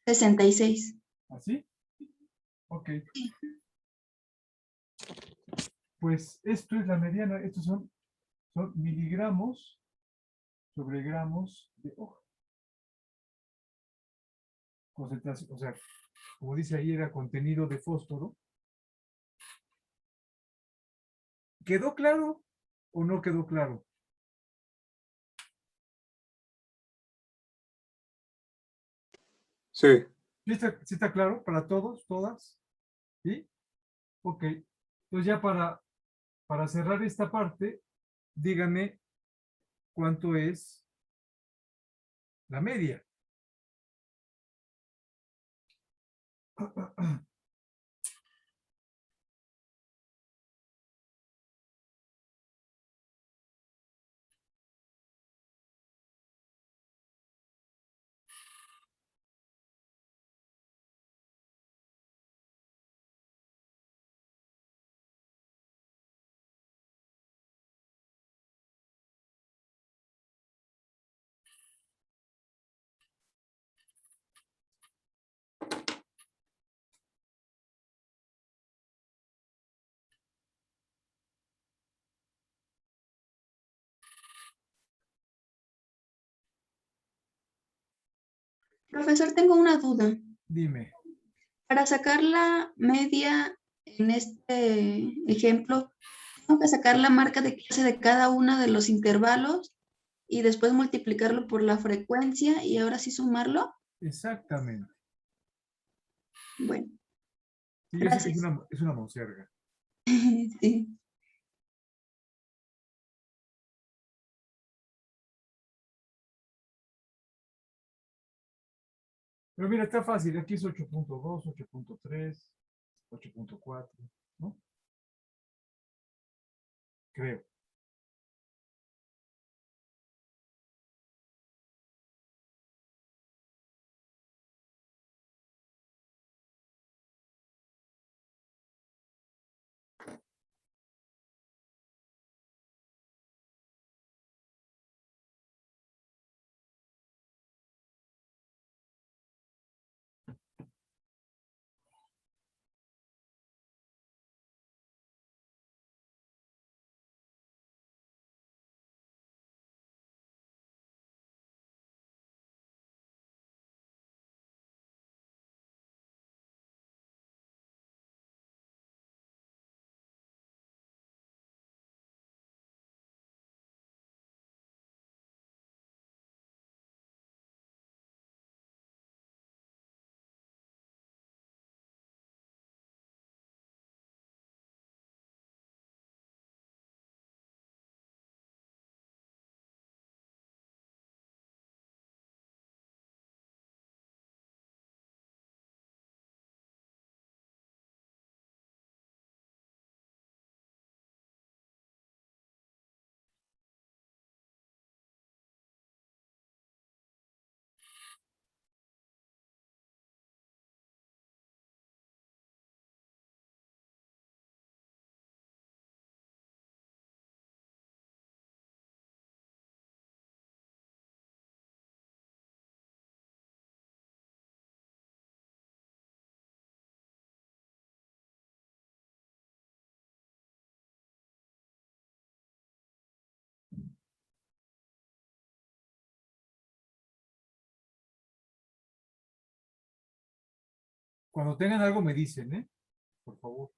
66. ¿Así? Ok. Pues esto es la mediana. Estos son miligramos sobre gramos de hoja. Concentración, o sea, como dice ahí, era contenido de fósforo. ¿Quedó claro o no quedó claro? Sí. Sí está claro para todos, todas? ¿Sí? Ok. Entonces ya para cerrar esta parte, díganme cuánto es la media. Profesor, tengo una duda. Dime. Para sacar la media en este ejemplo, tengo que sacar la marca de clase de cada uno de los intervalos y después multiplicarlo por la frecuencia y ahora sí sumarlo. Exactamente. Bueno, Sí, yo sé que gracias. es una monserga. Sí. Pero mira, está fácil. Aquí es 8.2, 8.3, 8.4, ¿no? Creo. Cuando tengan algo me dicen, ¿eh? Por favor.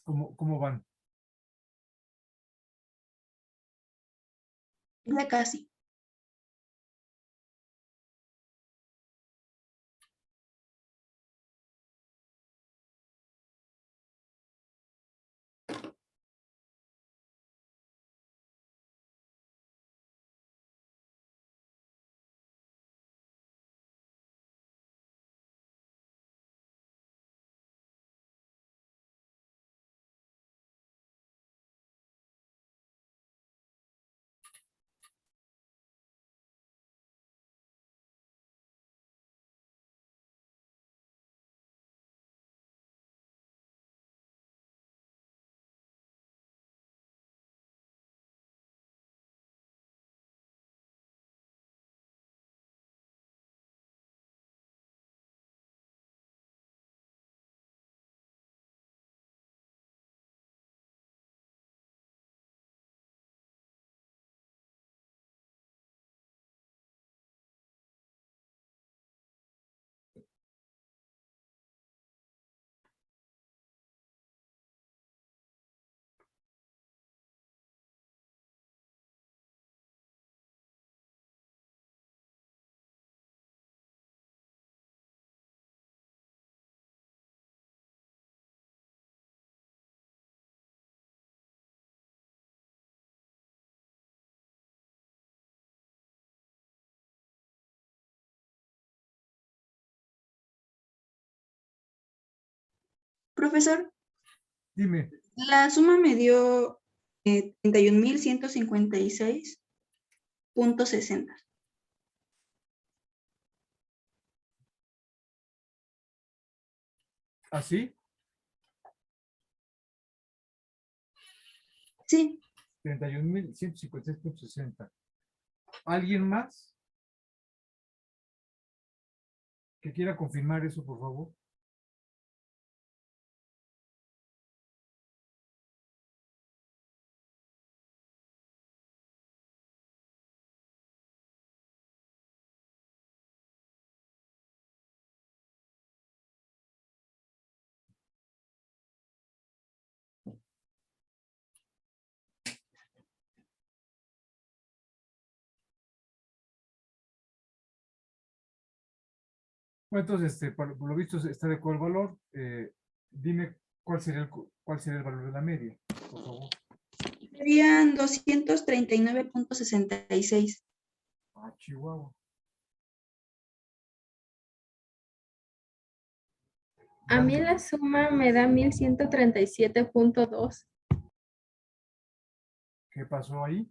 ¿Cómo van? Ya casi. Profesor, Dime, la suma me dio 31.156.60. ¿así? Sí, 31.156.60. ¿Alguien más que quiera confirmar eso, por favor? Bueno, entonces, por lo visto está de acuerdo el valor. Dime cuál sería el valor de la media, por favor. serían 239.66. Ah, Chihuahua. A mí la suma me da 1137.2. ¿Qué pasó ahí?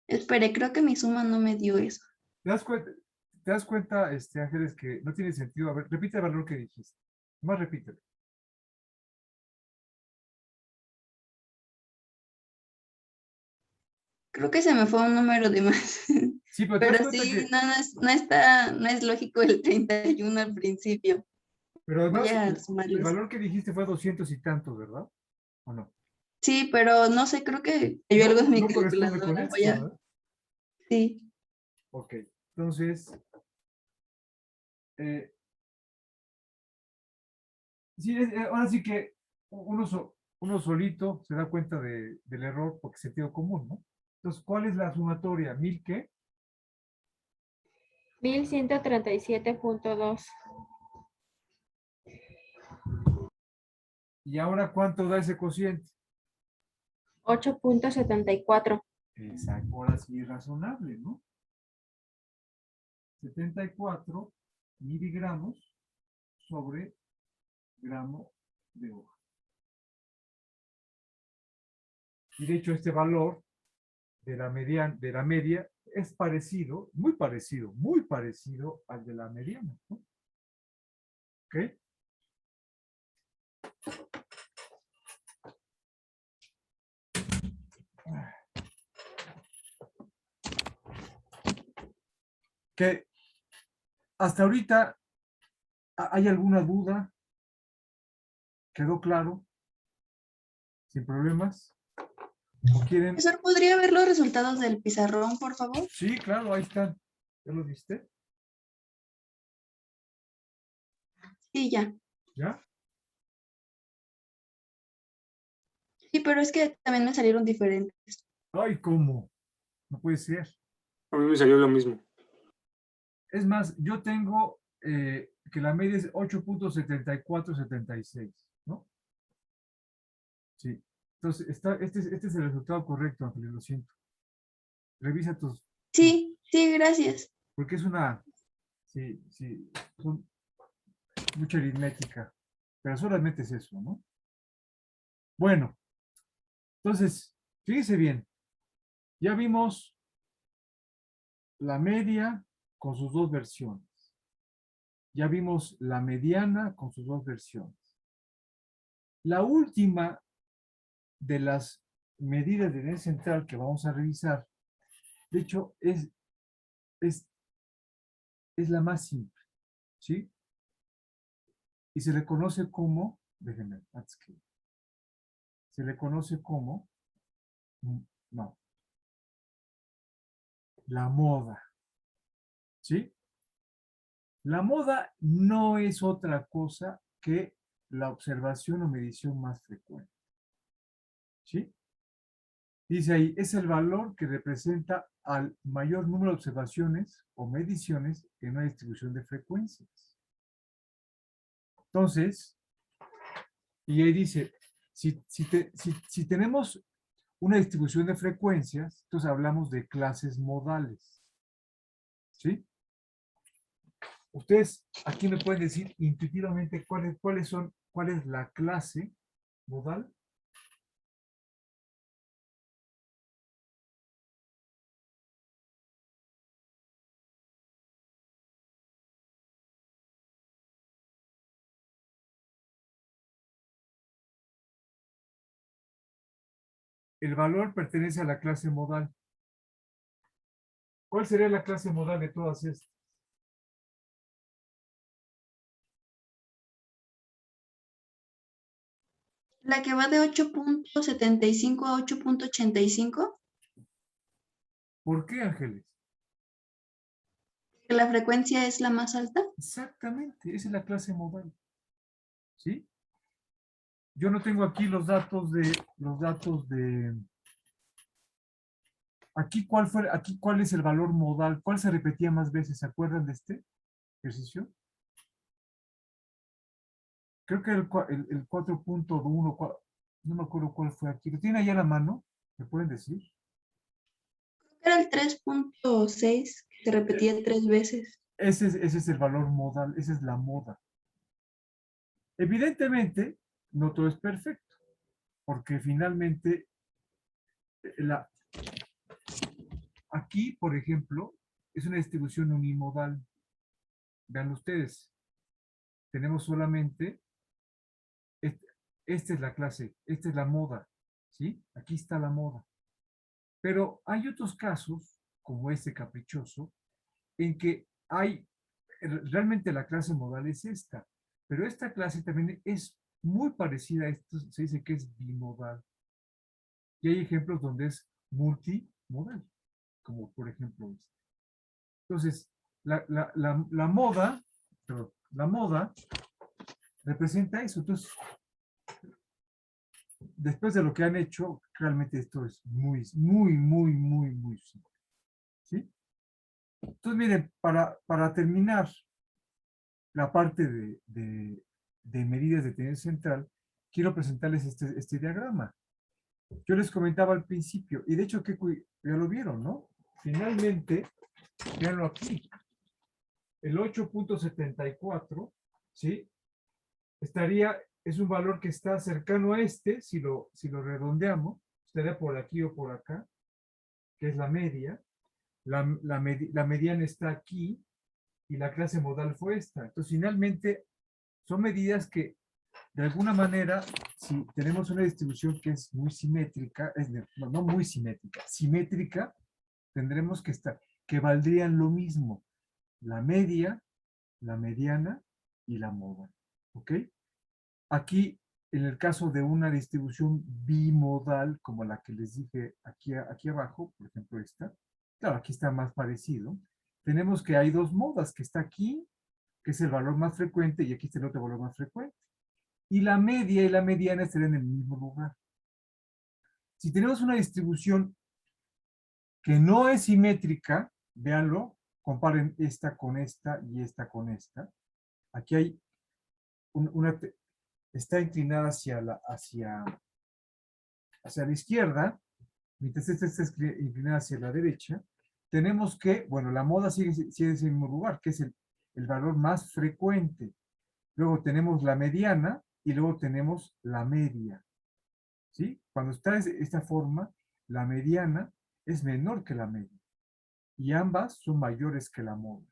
Espere, creo que mi suma no me dio eso. ¿Te das cuenta, Ángeles, que no tiene sentido? A ver, repite el valor que dijiste. Más repítelo. Creo que se me fue un número de más. Sí, pero te das Pero cuenta sí, que, no es lógico el 31 al principio. pero Voy además, a el sumarles. valor que dijiste fue 200 y tantos, ¿verdad? ¿O no? Sí, pero no sé, creo que hay algo en mi No corresponde con calculadora. esto, ¿verdad? Sí, Ok, entonces, sí, ahora sí que uno solito se da cuenta del error porque es sentido común, ¿no? Entonces, ¿cuál es la sumatoria? ¿1000 qué? 1137.2. ¿Y ahora cuánto da ese cociente? 8.74. Exacto, ahora sí es razonable, ¿no? 74 miligramos sobre gramo de hoja. Y de hecho este valor de la media es parecido, muy parecido al de la mediana, ¿no? ¿Ok? Que hasta ahorita hay alguna duda, quedó claro, sin problemas. ¿O quieren? profesor, ¿podría ver los resultados del pizarrón, por favor? Sí, claro, ahí están. ¿Ya lo viste? Sí, ya. ¿Ya? Sí, pero es que también me salieron diferentes. Ay, ¿cómo? No puede ser. A mí me salió lo mismo. Es más, yo tengo que la media es 8.7476, ¿no? Sí. Entonces, este es el resultado correcto, Ángeles, lo siento. Revisa tus, Sí, sí, gracias. porque es una, sí, son mucha aritmética, pero solamente es eso, ¿no? Bueno, entonces, fíjese bien, ya vimos la media con sus dos versiones. Ya vimos la mediana con sus dos versiones. La última de las medidas de tendencia central que vamos a revisar, de hecho, es la más simple, ¿sí? Y se le conoce como, déjenme, antes que, se le conoce como, no, la moda, ¿sí? La moda no es otra cosa que la observación o medición más frecuente, ¿sí? Dice ahí, es el valor que representa al mayor número de observaciones o mediciones en una distribución de frecuencias. Entonces, y ahí dice, si tenemos una distribución de frecuencias, entonces hablamos de clases modales. ¿Sí? Ustedes aquí me pueden decir intuitivamente cuál es la clase modal. El valor pertenece a la clase modal. ¿Cuál sería la clase modal de todas estas? La que va de 8.75 a 8.85, ¿Por qué, Ángeles? que la frecuencia es la más alta. Exactamente, esa es la clase modal. ¿Sí? Yo no tengo aquí los datos de aquí cuál es el valor modal, cuál se repetía más veces, ¿se acuerdan de este ejercicio? Creo que el 4.1, no me acuerdo cuál fue aquí. ¿Lo tiene ahí a la mano? ¿Me pueden decir? Era el 3.6, que se repetía 3 veces. Ese es el valor modal, esa es la moda. Evidentemente, no todo es perfecto, porque finalmente aquí, por ejemplo, es una distribución unimodal. Vean ustedes, tenemos solamente, esta es la clase, esta es la moda, ¿sí? Aquí está la moda. Pero hay otros casos, como este caprichoso, en que realmente la clase modal es esta, pero esta clase también es muy parecida a esto, se dice que es bimodal. Y hay ejemplos donde es multimodal, como por ejemplo este. Entonces, la moda representa eso. Entonces, después de lo que han hecho, realmente esto es muy simple. ¿Sí? Entonces, miren, para terminar la parte de medidas de tendencia central, quiero presentarles este diagrama. Yo les comentaba al principio, y de hecho ya lo vieron, ¿no? Finalmente, véanlo aquí, el 8.74, ¿sí? Es un valor que está cercano a este, si lo redondeamos, estaría por aquí o por acá, que es la media. La mediana está aquí, y la clase modal fue esta. Entonces, finalmente, son medidas que, de alguna manera, si tenemos una distribución que es muy simétrica, no muy simétrica, simétrica, tendremos que valdrían lo mismo, la media, la mediana y la moda. ¿Ok? Aquí, en el caso de una distribución bimodal, como la que les dije aquí abajo, por ejemplo esta, claro, aquí está más parecido, tenemos que hay dos modas, que está aquí, que es el valor más frecuente, y aquí está el otro valor más frecuente. Y la media y la mediana estarían en el mismo lugar. Si tenemos una distribución que no es simétrica, véanlo, comparen esta con esta y esta con esta. Aquí hay está inclinada hacia la izquierda, mientras esta está inclinada hacia la derecha. Tenemos que, bueno, la moda sigue en ese mismo lugar, que es el valor más frecuente. Luego tenemos la mediana y luego tenemos la media. ¿Sí? Cuando está de esta forma, la mediana es menor que la media. Y ambas son mayores que la moda.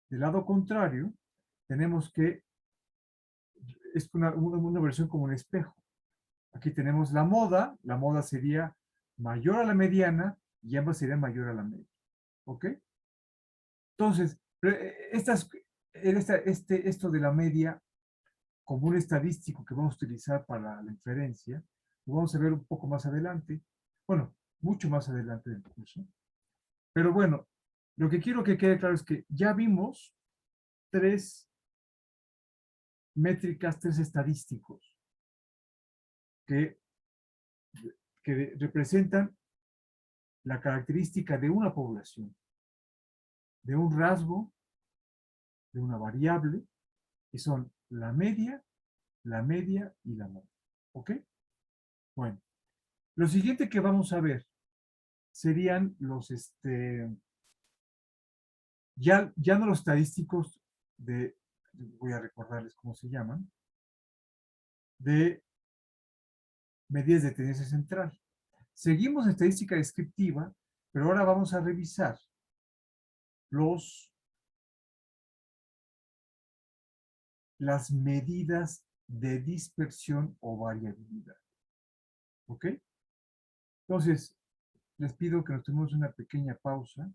Del lado contrario, tenemos que, es una versión como un espejo. Aquí tenemos la moda sería mayor a la mediana y ambas serían mayor a la media. ¿Ok? Entonces, esto de la media como un estadístico que vamos a utilizar para la inferencia, lo vamos a ver un poco más adelante. Bueno, mucho más adelante del curso. Pero bueno, lo que quiero que quede claro es que ya vimos 3 métricas, 3 estadísticos que representan la característica de una población, de un rasgo, de una variable, que son la media y la moda. ¿Ok? Bueno, lo siguiente que vamos a ver serían los, ya no los estadísticos voy a recordarles cómo se llaman, de medidas de tendencia central. Seguimos estadística descriptiva, pero ahora vamos a revisar las medidas de dispersión o variabilidad. ¿Ok? Entonces, les pido que nos tomemos una pequeña pausa.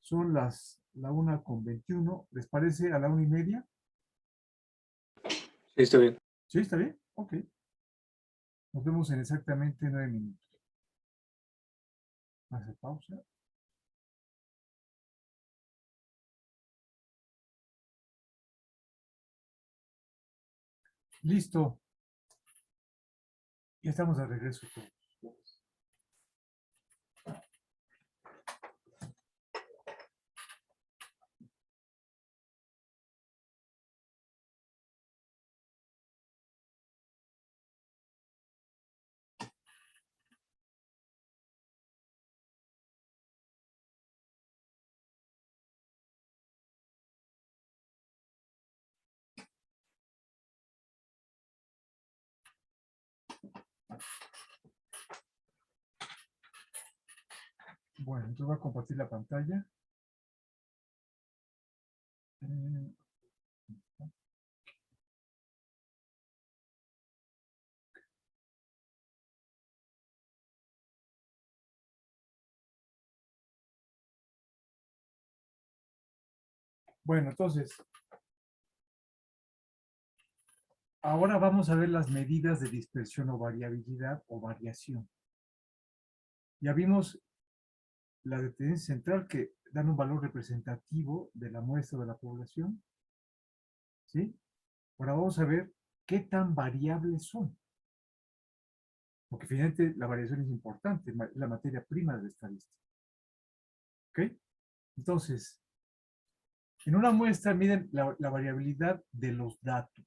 Son la 1:21. ¿Les parece a la 1:30? Sí, está bien. ¿Sí? ¿Está bien? Ok. Nos vemos en exactamente 9 minutos. Hace pausa. Listo. Ya estamos de regreso todos. Bueno, entonces voy a compartir la pantalla. Bueno, entonces, ahora vamos a ver las medidas de dispersión o variabilidad o variación. Ya vimos la de tendencia central que dan un valor representativo de la muestra de la población. ¿Sí? Ahora vamos a ver qué tan variables son. Porque finalmente la variación es importante, es la materia prima de la estadística. ¿Ok? Entonces, en una muestra miden la variabilidad de los datos.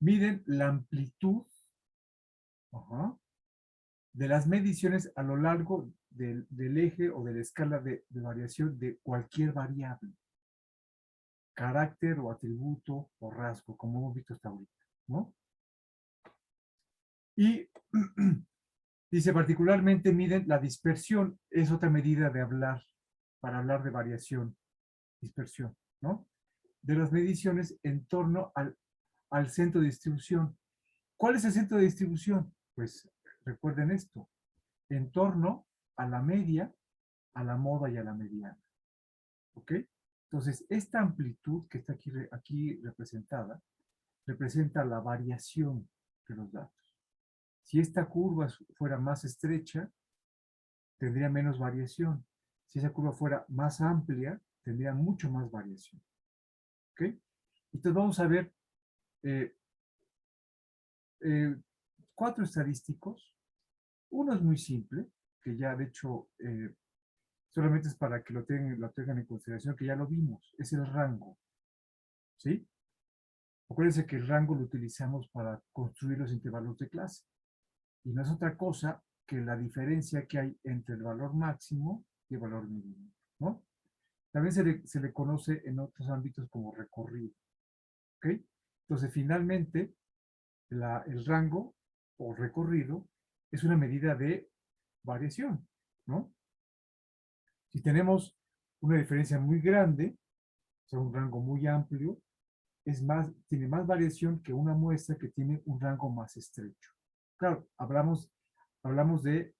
Miden la amplitud de las mediciones a lo largo del eje o de la escala de variación de cualquier variable. Carácter o atributo o rasgo, como hemos visto hasta ahorita, ¿no? Y dice particularmente miden la dispersión, es otra medida para hablar de variación, dispersión, ¿no? De las mediciones en torno al centro de distribución. ¿Cuál es el centro de distribución? Pues recuerden esto, en torno a la media, a la moda y a la mediana. ¿Ok? Entonces, esta amplitud que está aquí representada, representa la variación de los datos. Si esta curva fuera más estrecha, tendría menos variación. Si esa curva fuera más amplia, tendría mucho más variación. ¿Ok? Entonces vamos a ver 4 estadísticos. Uno es muy simple, que ya de hecho solamente es para que lo tengan en consideración, que ya lo vimos, es el rango. ¿Sí? Acuérdense que el rango lo utilizamos para construir los intervalos de clase. Y no es otra cosa que la diferencia que hay entre el valor máximo y el valor mínimo, ¿no? También se le conoce en otros ámbitos como recorrido. ¿Ok? Entonces, finalmente, el rango o recorrido es una medida de variación, ¿no? Si tenemos una diferencia muy grande, o sea, un rango muy amplio, tiene más variación que una muestra que tiene un rango más estrecho. Claro, hablamos de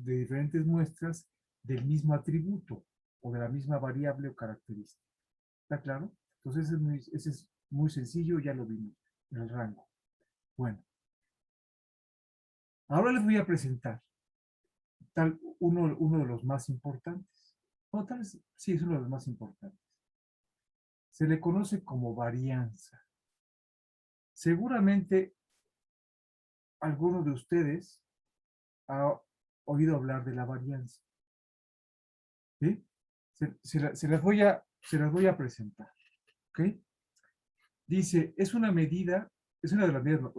diferentes muestras del mismo atributo o de la misma variable o característica. ¿Está claro? Entonces ese es muy sencillo, ya lo vimos, el rango. Bueno, ahora les voy a presentar uno de los más importantes. O tal vez, sí, es uno de los más importantes. Se le conoce como varianza. Seguramente alguno de ustedes ha oído hablar de la varianza. ¿Sí? Se las voy a presentar. ¿Ok? Dice, es una de las medidas,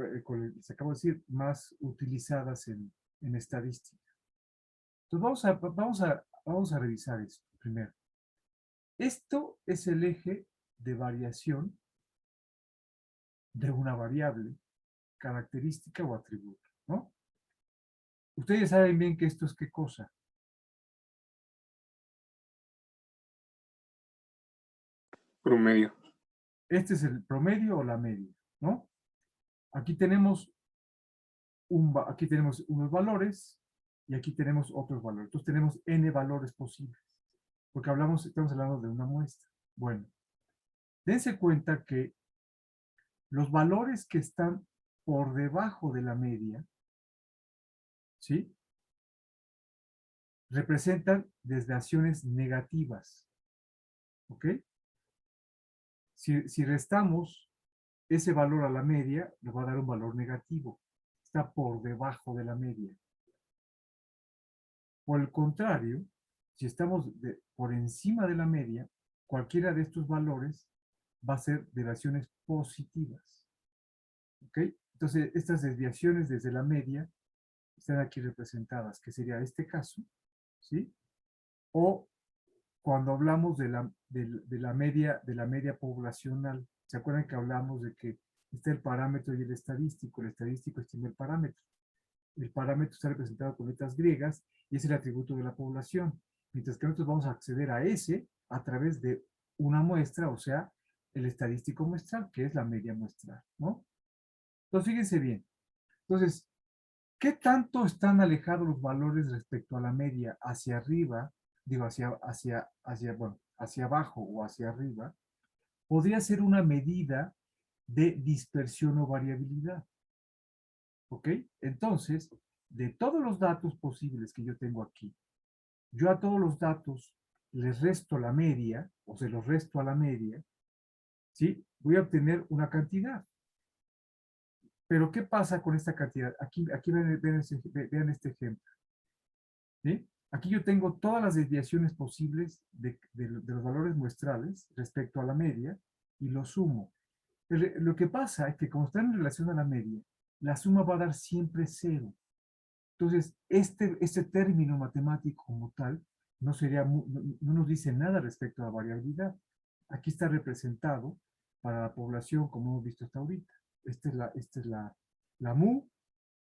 se acabo de decir, más utilizadas en estadística. Entonces vamos a revisar esto primero. Esto es el eje de variación de una variable, característica o atributo, ¿no? Ustedes saben bien que esto es qué cosa. Promedio. Este es el promedio o la media, ¿no? Aquí tenemos unos valores y aquí tenemos otros valores. Entonces tenemos n valores posibles, porque estamos hablando de una muestra. Bueno, dense cuenta que los valores que están por debajo de la media, ¿sí? Representan desviaciones negativas, ¿ok? Si restamos ese valor a la media, nos va a dar un valor negativo. Está por debajo de la media. Por el contrario, si estamos por encima de la media, cualquiera de estos valores va a ser desviaciones positivas. ¿Ok? Entonces, estas desviaciones desde la media están aquí representadas, que sería este caso, ¿sí? O cuando hablamos de la media poblacional, ¿se acuerdan que hablamos de que está el parámetro y el estadístico estima el parámetro? El parámetro está representado con letras griegas y es el atributo de la población, mientras que nosotros vamos a acceder a ese a través de una muestra, o sea, el estadístico muestral, que es la media muestral, ¿no? Entonces, fíjense bien. Entonces, ¿qué tanto están alejados los valores respecto a la media hacia arriba, digo, hacia abajo o hacia arriba? Podría ser una medida de dispersión o variabilidad. ¿Ok? Entonces, de todos los datos posibles que yo tengo aquí, yo a todos los datos les resto la media, o se los resto a la media, ¿sí? Voy a obtener una cantidad. Pero, ¿qué pasa con esta cantidad? Aquí vean este ejemplo. ¿Sí? Aquí yo tengo todas las desviaciones posibles de los valores muestrales respecto a la media y lo sumo. Lo que pasa es que como están en relación a la media, la suma va a dar siempre 0. Entonces, este término matemático como tal no nos dice nada respecto a la variabilidad. Aquí está representado para la población como hemos visto hasta ahorita. Esta es la mu,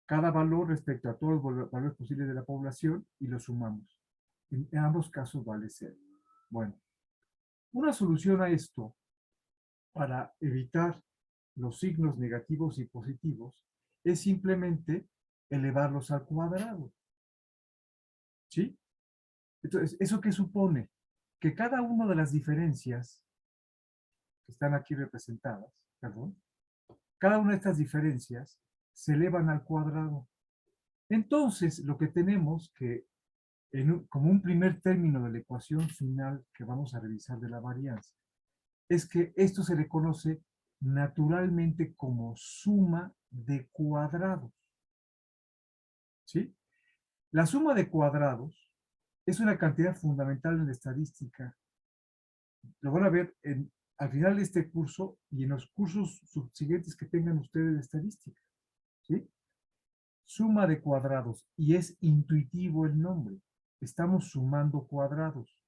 cada valor respecto a todos los valores posibles de la población y lo sumamos. En ambos casos vale 0. Bueno, una solución a esto para evitar los signos negativos y positivos es simplemente elevarlos al cuadrado. ¿Sí? Entonces, ¿eso qué supone? Que cada una de las diferencias que están aquí representadas, perdón, cada una de estas diferencias se elevan al cuadrado. Entonces, lo que tenemos que, como un primer término de la ecuación final que vamos a revisar de la varianza, es que esto se le conoce naturalmente como suma de cuadrados. ¿Sí? La suma de cuadrados es una cantidad fundamental en la estadística. Lo van a ver al final de este curso y en los cursos subsiguientes que tengan ustedes de estadística. ¿Sí? Suma de cuadrados, y es intuitivo el nombre. Estamos sumando cuadrados.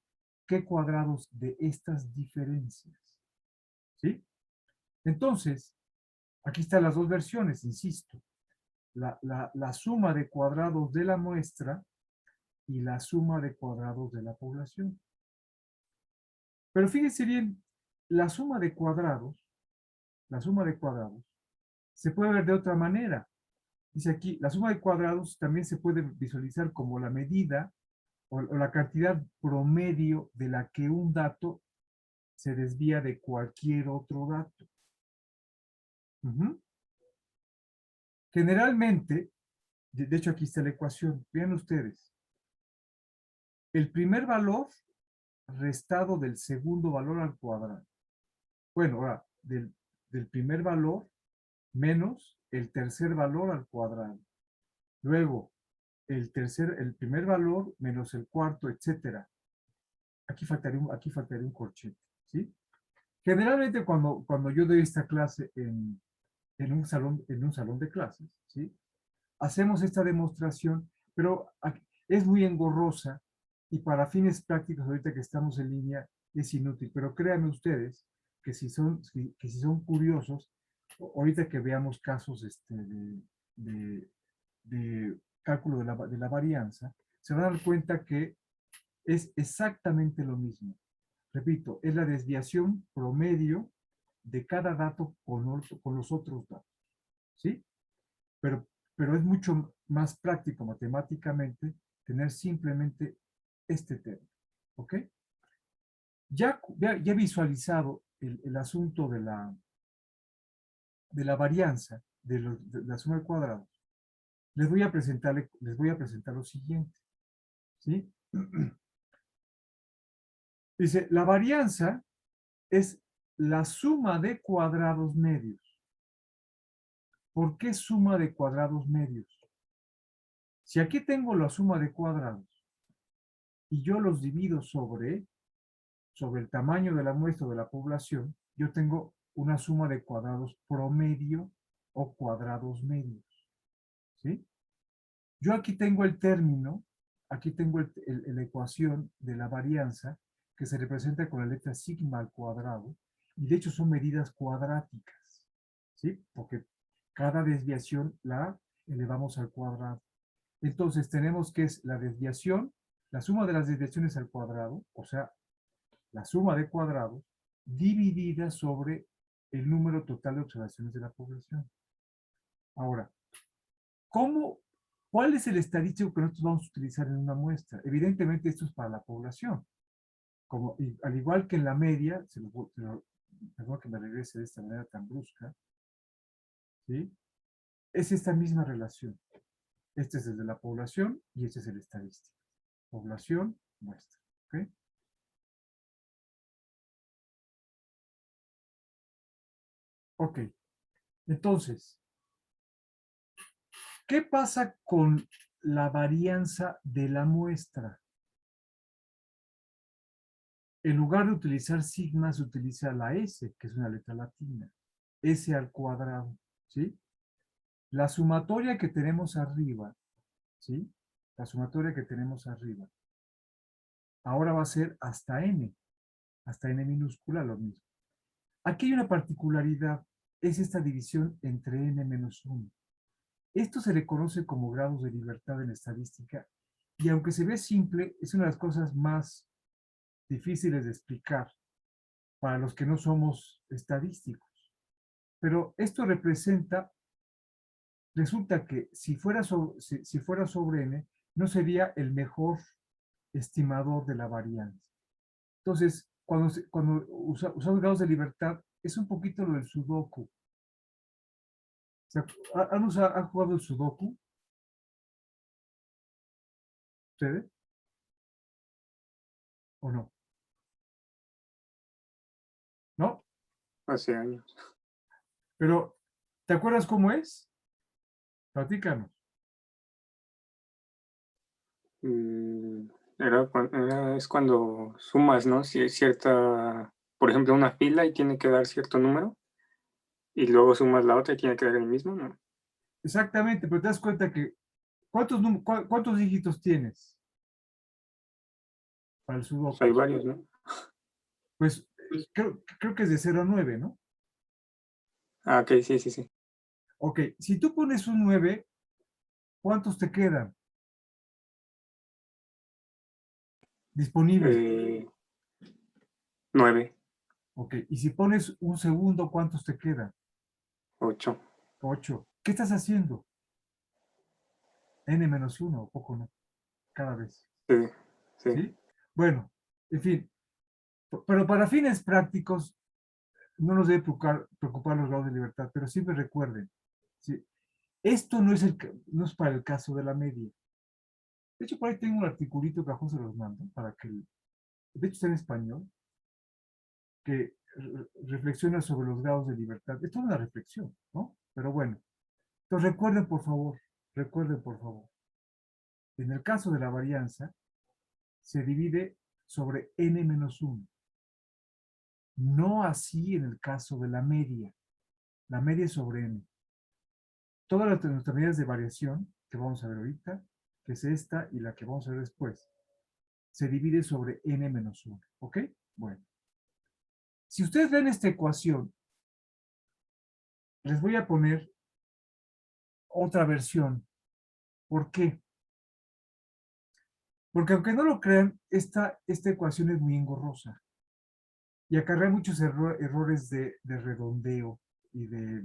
¿Qué cuadrados de estas diferencias? ¿Sí? Entonces, aquí están las dos versiones, insisto. La suma de cuadrados de la muestra y la suma de cuadrados de la población. Pero fíjense bien, la suma de cuadrados se puede ver de otra manera. Dice aquí, la suma de cuadrados también se puede visualizar como la medida o la cantidad promedio de la que un dato se desvía de cualquier otro dato. Generalmente, de hecho aquí está la ecuación, vean ustedes, el primer valor restado del segundo valor al cuadrado. Bueno, ahora, del primer valor menos el tercer valor al cuadrado. Luego, el primer valor menos el cuarto, etcétera. Aquí faltaría un corchete, ¿sí? Generalmente cuando yo doy esta clase en un salón de clases, ¿sí? Hacemos esta demostración, pero es muy engorrosa y para fines prácticos, ahorita que estamos en línea, es inútil. Pero créanme ustedes que si son curiosos, ahorita que veamos casos de cálculo de la varianza, se van a dar cuenta que es exactamente lo mismo. Repito, es la desviación promedio de cada dato con los otros datos, ¿sí? Pero es mucho más práctico matemáticamente tener simplemente este término, ¿ok? Ya visualizado el asunto de la varianza, de la suma de cuadrados, les voy a presentar lo siguiente, ¿sí? Dice, la varianza es la suma de cuadrados medios. ¿Por qué suma de cuadrados medios? Si aquí tengo la suma de cuadrados y yo los divido sobre el tamaño de la muestra de la población, yo tengo una suma de cuadrados promedio o cuadrados medios. ¿Sí? Yo aquí tengo el término, aquí tengo la ecuación de la varianza que se representa con la letra sigma al cuadrado, y de hecho son medidas cuadráticas, ¿sí? Porque cada desviación la elevamos al cuadrado. Entonces tenemos que es la desviación, la suma de las desviaciones al cuadrado, o sea, la suma de cuadrados, dividida sobre el número total de observaciones de la población. Ahora, ¿cuál es el estadístico que nosotros vamos a utilizar en una muestra? Evidentemente esto es para la población. Al igual que en la media, perdón que me regrese de esta manera tan brusca, ¿sí? Es esta misma relación. Este es el de la población y este es el estadístico. Población, muestra. ¿Ok? Ok. Entonces, ¿qué pasa con la varianza de la muestra? En lugar de utilizar sigma, se utiliza la S, que es una letra latina. S al cuadrado, ¿sí? La sumatoria que tenemos arriba, ¿sí? La sumatoria que tenemos arriba, ahora va a ser hasta n minúscula, lo mismo. Aquí hay una particularidad, es esta división entre n menos 1. Esto se le conoce como grados de libertad en estadística, y aunque se ve simple, es una de las cosas más difíciles de explicar para los que no somos estadísticos. Pero esto resulta que si fuera sobre n, no sería el mejor estimador de la varianza. Entonces, cuando usamos grados de libertad, es un poquito lo del sudoku. O sea, ¿han jugado el sudoku? ¿Ustedes? ¿O no? ¿No? hace años. Pero, ¿te acuerdas cómo es? Platícanos. Mm, es cuando sumas, ¿no? Si es cierta, por ejemplo, una fila y tiene que dar cierto número, y luego sumas la otra y tiene que dar el mismo, ¿no? Exactamente, pero te das cuenta que, ¿cuántos dígitos tienes para el Pues sudoku? hay varios, ¿no? Pues creo que es de 0 a 9, ¿no? Ah, ok, sí, sí, sí. Ok, si tú pones un 9, ¿cuántos te quedan disponibles? 9, Ok, y si pones un segundo, ¿cuántos te quedan? 8. 8. ¿Qué estás haciendo? N-1, o poco no, cada vez. Sí, sí. ¿Sí? Bueno, en fin, pero para fines prácticos no nos debe preocupar los grados de libertad, pero siempre recuerden, ¿sí? Esto no es para el caso de la media. De hecho, por ahí tengo un articulito que abajo se los mando, de hecho está en español, que reflexiona sobre los grados de libertad. Esto es una reflexión, ¿no? Pero bueno, entonces recuerden por favor, en el caso de la varianza, se divide sobre n-1. No así en el caso de la media. La media es sobre n. Todas nuestras medidas de variación, que vamos a ver ahorita, que es esta y la que vamos a ver después, se divide sobre n-1. ¿Ok? Bueno. Si ustedes ven esta ecuación, les voy a poner otra versión. ¿Por qué? Porque aunque no lo crean, esta ecuación es muy engorrosa y acarrea muchos errores de redondeo y de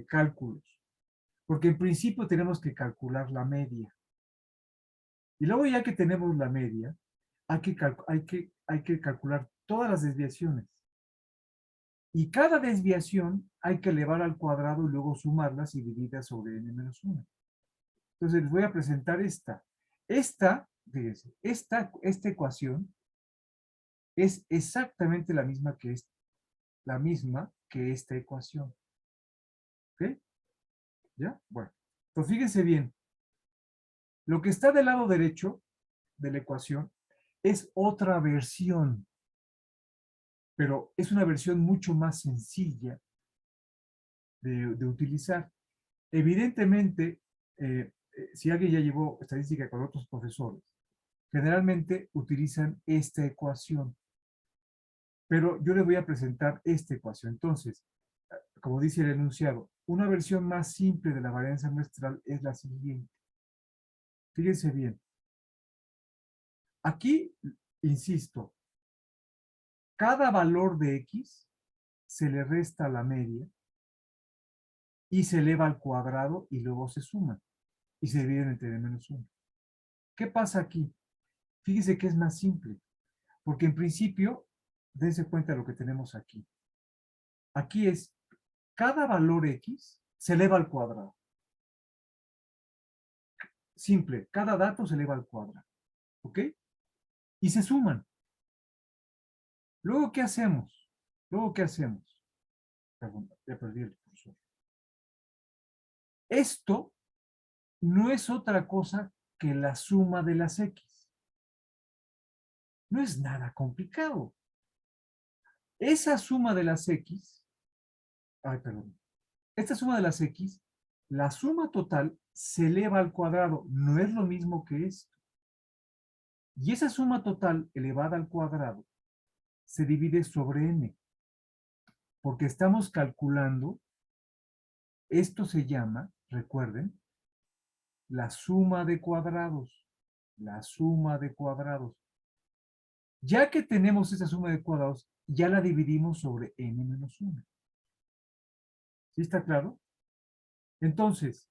cálculos. Porque en principio tenemos que calcular la media. Y luego ya que tenemos la media, hay que calcular todas las desviaciones. Y cada desviación hay que elevar al cuadrado y luego sumarlas y dividirlas sobre n-1. Entonces les voy a presentar esta. Fíjense, esta ecuación es exactamente la misma que esta ecuación. ¿Ok? ¿Ya? Bueno. Entonces fíjense bien. Lo que está del lado derecho de la ecuación es otra versión, pero es una versión mucho más sencilla de utilizar. Evidentemente, si alguien ya llevó estadística con otros profesores, generalmente utilizan esta ecuación, pero yo les voy a presentar esta ecuación. Entonces, como dice el enunciado, una versión más simple de la varianza muestral es la siguiente. Fíjense bien. Aquí, insisto, cada valor de X se le resta a la media y se eleva al cuadrado y luego se suma y se dividen entre n-1. ¿Qué pasa aquí? Fíjese que es más simple, porque en principio, dense cuenta de lo que tenemos aquí. Aquí es, cada valor X se eleva al cuadrado. Simple, cada dato se eleva al cuadrado. ¿Ok? Y se suman. Luego, ¿qué hacemos? Perdón, ya perdí el cursor. Esto no es otra cosa que la suma de las X. No es nada complicado. Esa suma de las X, perdón, esta suma de las X, la suma total se eleva al cuadrado, no es lo mismo que esto. Y esa suma total elevada al cuadrado se divide sobre n, porque estamos calculando, esto se llama, recuerden, la suma de cuadrados. La suma de cuadrados. Ya que tenemos esa suma de cuadrados, ya la dividimos sobre n-1. ¿Sí está claro? Entonces,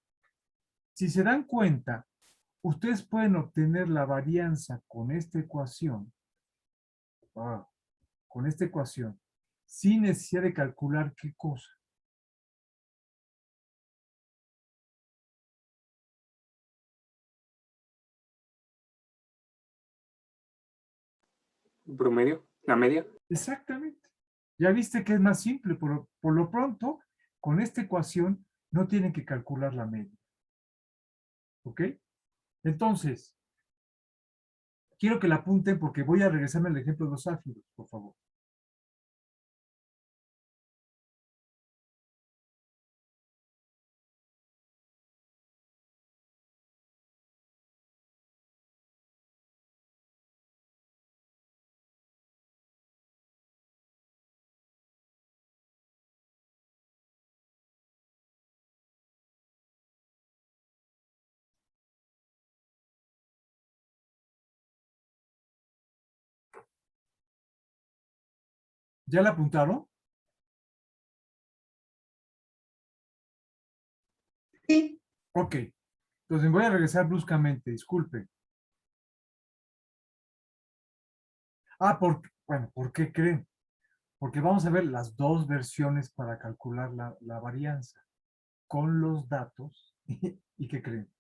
si se dan cuenta, ustedes pueden obtener la varianza con esta ecuación, sin necesidad de calcular qué cosa. ¿Promedio? ¿La media? Exactamente. Ya viste que es más simple, por lo pronto, con esta ecuación no tienen que calcular la media. ¿Ok? Entonces, quiero que la apunten porque voy a regresarme al ejemplo de los áfidos, por favor. ¿Ya la apuntaron? Sí, Ok. Entonces voy a regresar bruscamente, disculpe. Bueno, ¿por qué creen? Porque vamos a ver las dos versiones para calcular la varianza con los datos. ¿Y qué creen?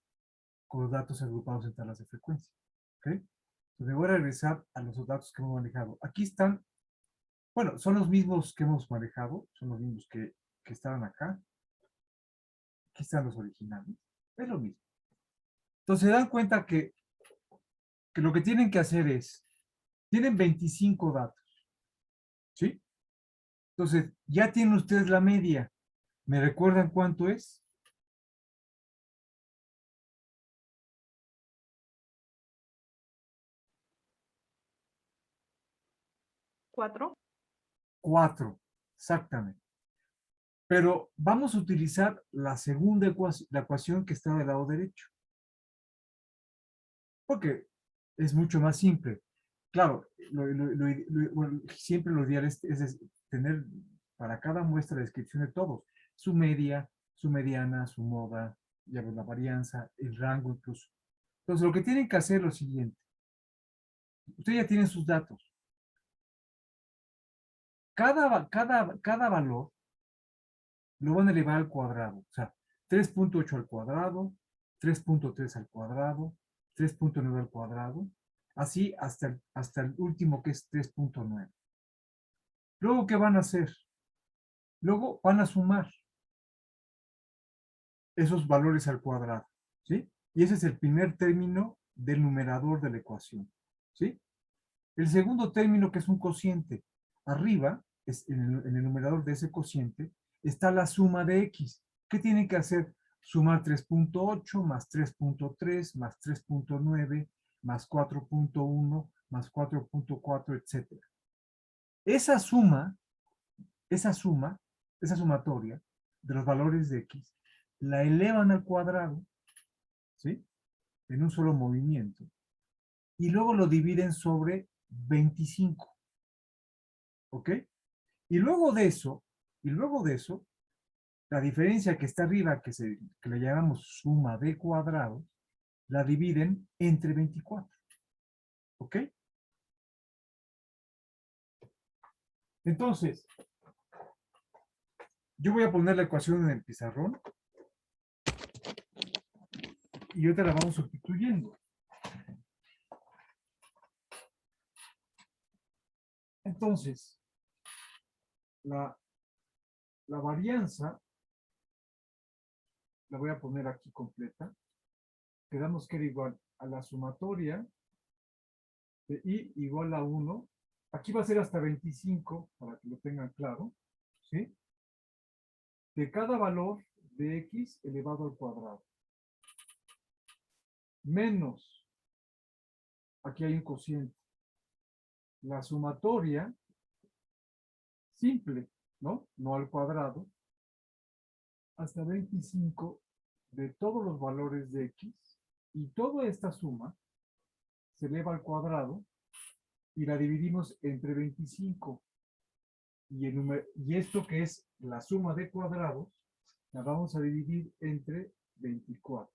Con los datos agrupados en tablas de frecuencia. ¿Ok? Entonces voy a regresar a los datos que hemos manejado. Aquí están, bueno, son los mismos que hemos manejado, son los mismos que estaban acá. Aquí están los originales. Es lo mismo. Entonces se dan cuenta que lo que tienen que hacer es, tienen 25 datos, ¿sí? Entonces, ya tienen ustedes la media. ¿Me recuerdan cuánto es? 4. 4, exactamente. Pero vamos a utilizar la segunda ecuación, la ecuación que está del lado derecho. Porque es mucho más simple. Claro, bueno, siempre lo ideal es tener para cada muestra la descripción de todos. Su media, su mediana, su moda, ya ves la varianza, el rango incluso. Entonces, lo que tienen que hacer es lo siguiente. Ustedes ya tienen sus datos. Cada valor lo van a elevar al cuadrado. O sea, 3.8 al cuadrado, 3.3 al cuadrado, 3.9 al cuadrado, así hasta el último que es 3.9. Luego, ¿qué van a hacer? Luego van a sumar esos valores al cuadrado, ¿sí? Y ese es el primer término del numerador de la ecuación, ¿sí? El segundo término, que es un cociente, arriba, en el numerador de ese cociente, está la suma de x. ¿Qué tienen que hacer? Sumar 3.8 más 3.3 más 3.9 más 4.1 más 4.4, etcétera. Esa suma, esa suma, esa sumatoria de los valores de x, la elevan al cuadrado, ¿sí? En un solo movimiento. Y luego lo dividen sobre 25. ¿Ok? Y luego de eso, la diferencia que está arriba, que le llamamos suma de cuadrados, la dividen entre 24. ¿Ok? Entonces, yo voy a poner la ecuación en el pizarrón y ahorita la vamos sustituyendo. Entonces, la varianza, la voy a poner aquí completa. Quedamos que era igual a la sumatoria de i igual a 1. Aquí va a ser hasta 25, para que lo tengan claro, ¿sí? De cada valor de x elevado al cuadrado. Menos, aquí hay un cociente, la sumatoria simple, ¿no? No al cuadrado, hasta 25 de todos los valores de x, y toda esta suma se eleva al cuadrado y la dividimos entre 25. Y esto que es la suma de cuadrados, la vamos a dividir entre 24.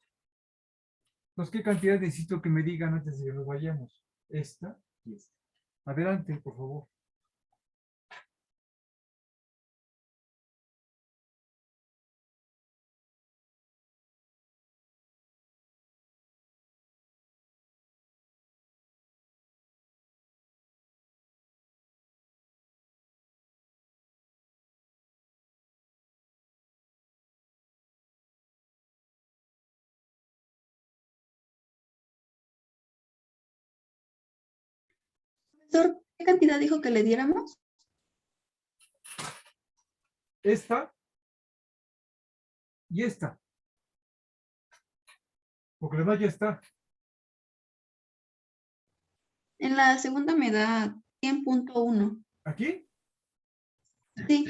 Entonces, ¿qué cantidad necesito que me digan antes de que nos vayamos? Esta y esta. Adelante, por favor. Profesor, ¿qué cantidad dijo que le diéramos? Esta y esta. Porque lo demás ya está. En la segunda me da 100.1. ¿Aquí? Sí,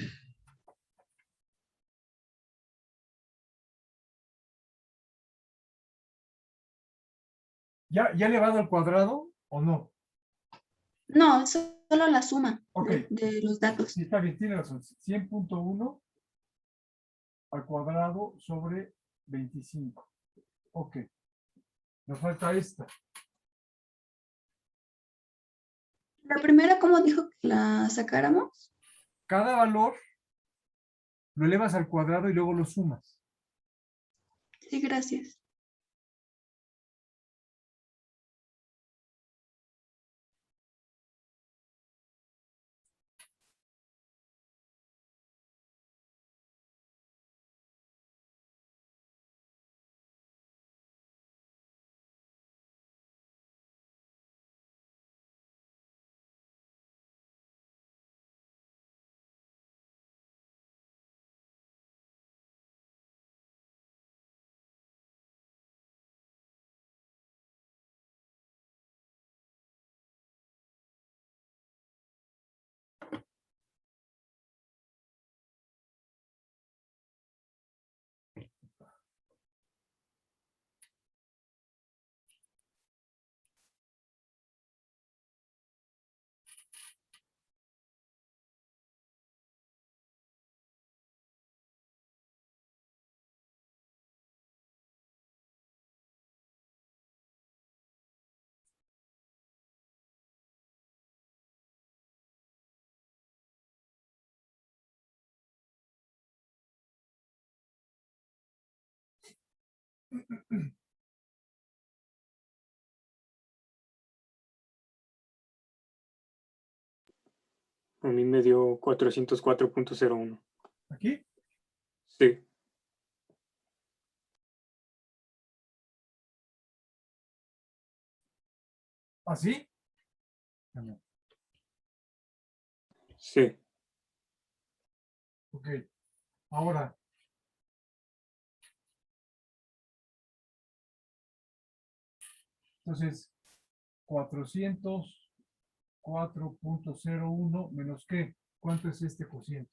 ¿Ya elevado al cuadrado o no? no, es solo la suma Ok. de los datos. Sí, está bien, tiene razón. 100.1 al cuadrado sobre 25. Ok. Nos falta esta. La primera, ¿cómo dijo que la sacáramos? Cada valor lo elevas al cuadrado y luego lo sumas. Sí, gracias. A mí me dio 404.01. ¿Aquí? Sí, ¿Así? No. sí. Ok. Ahora, entonces, 404.01 menos qué. ¿Cuánto es este cociente?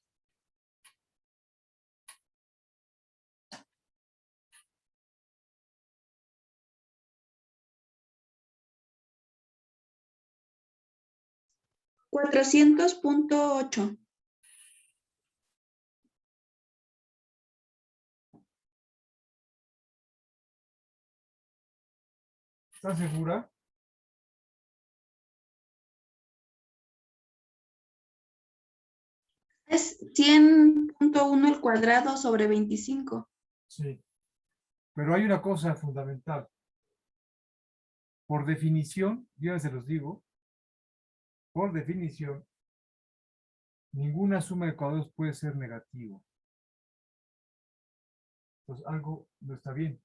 $400.8. ¿Estás segura? Es 100.1 al cuadrado sobre 25. Sí. Pero hay una cosa fundamental. Por definición, ya se los digo, por definición, ninguna suma de cuadrados puede ser negativo. Entonces, algo no está bien.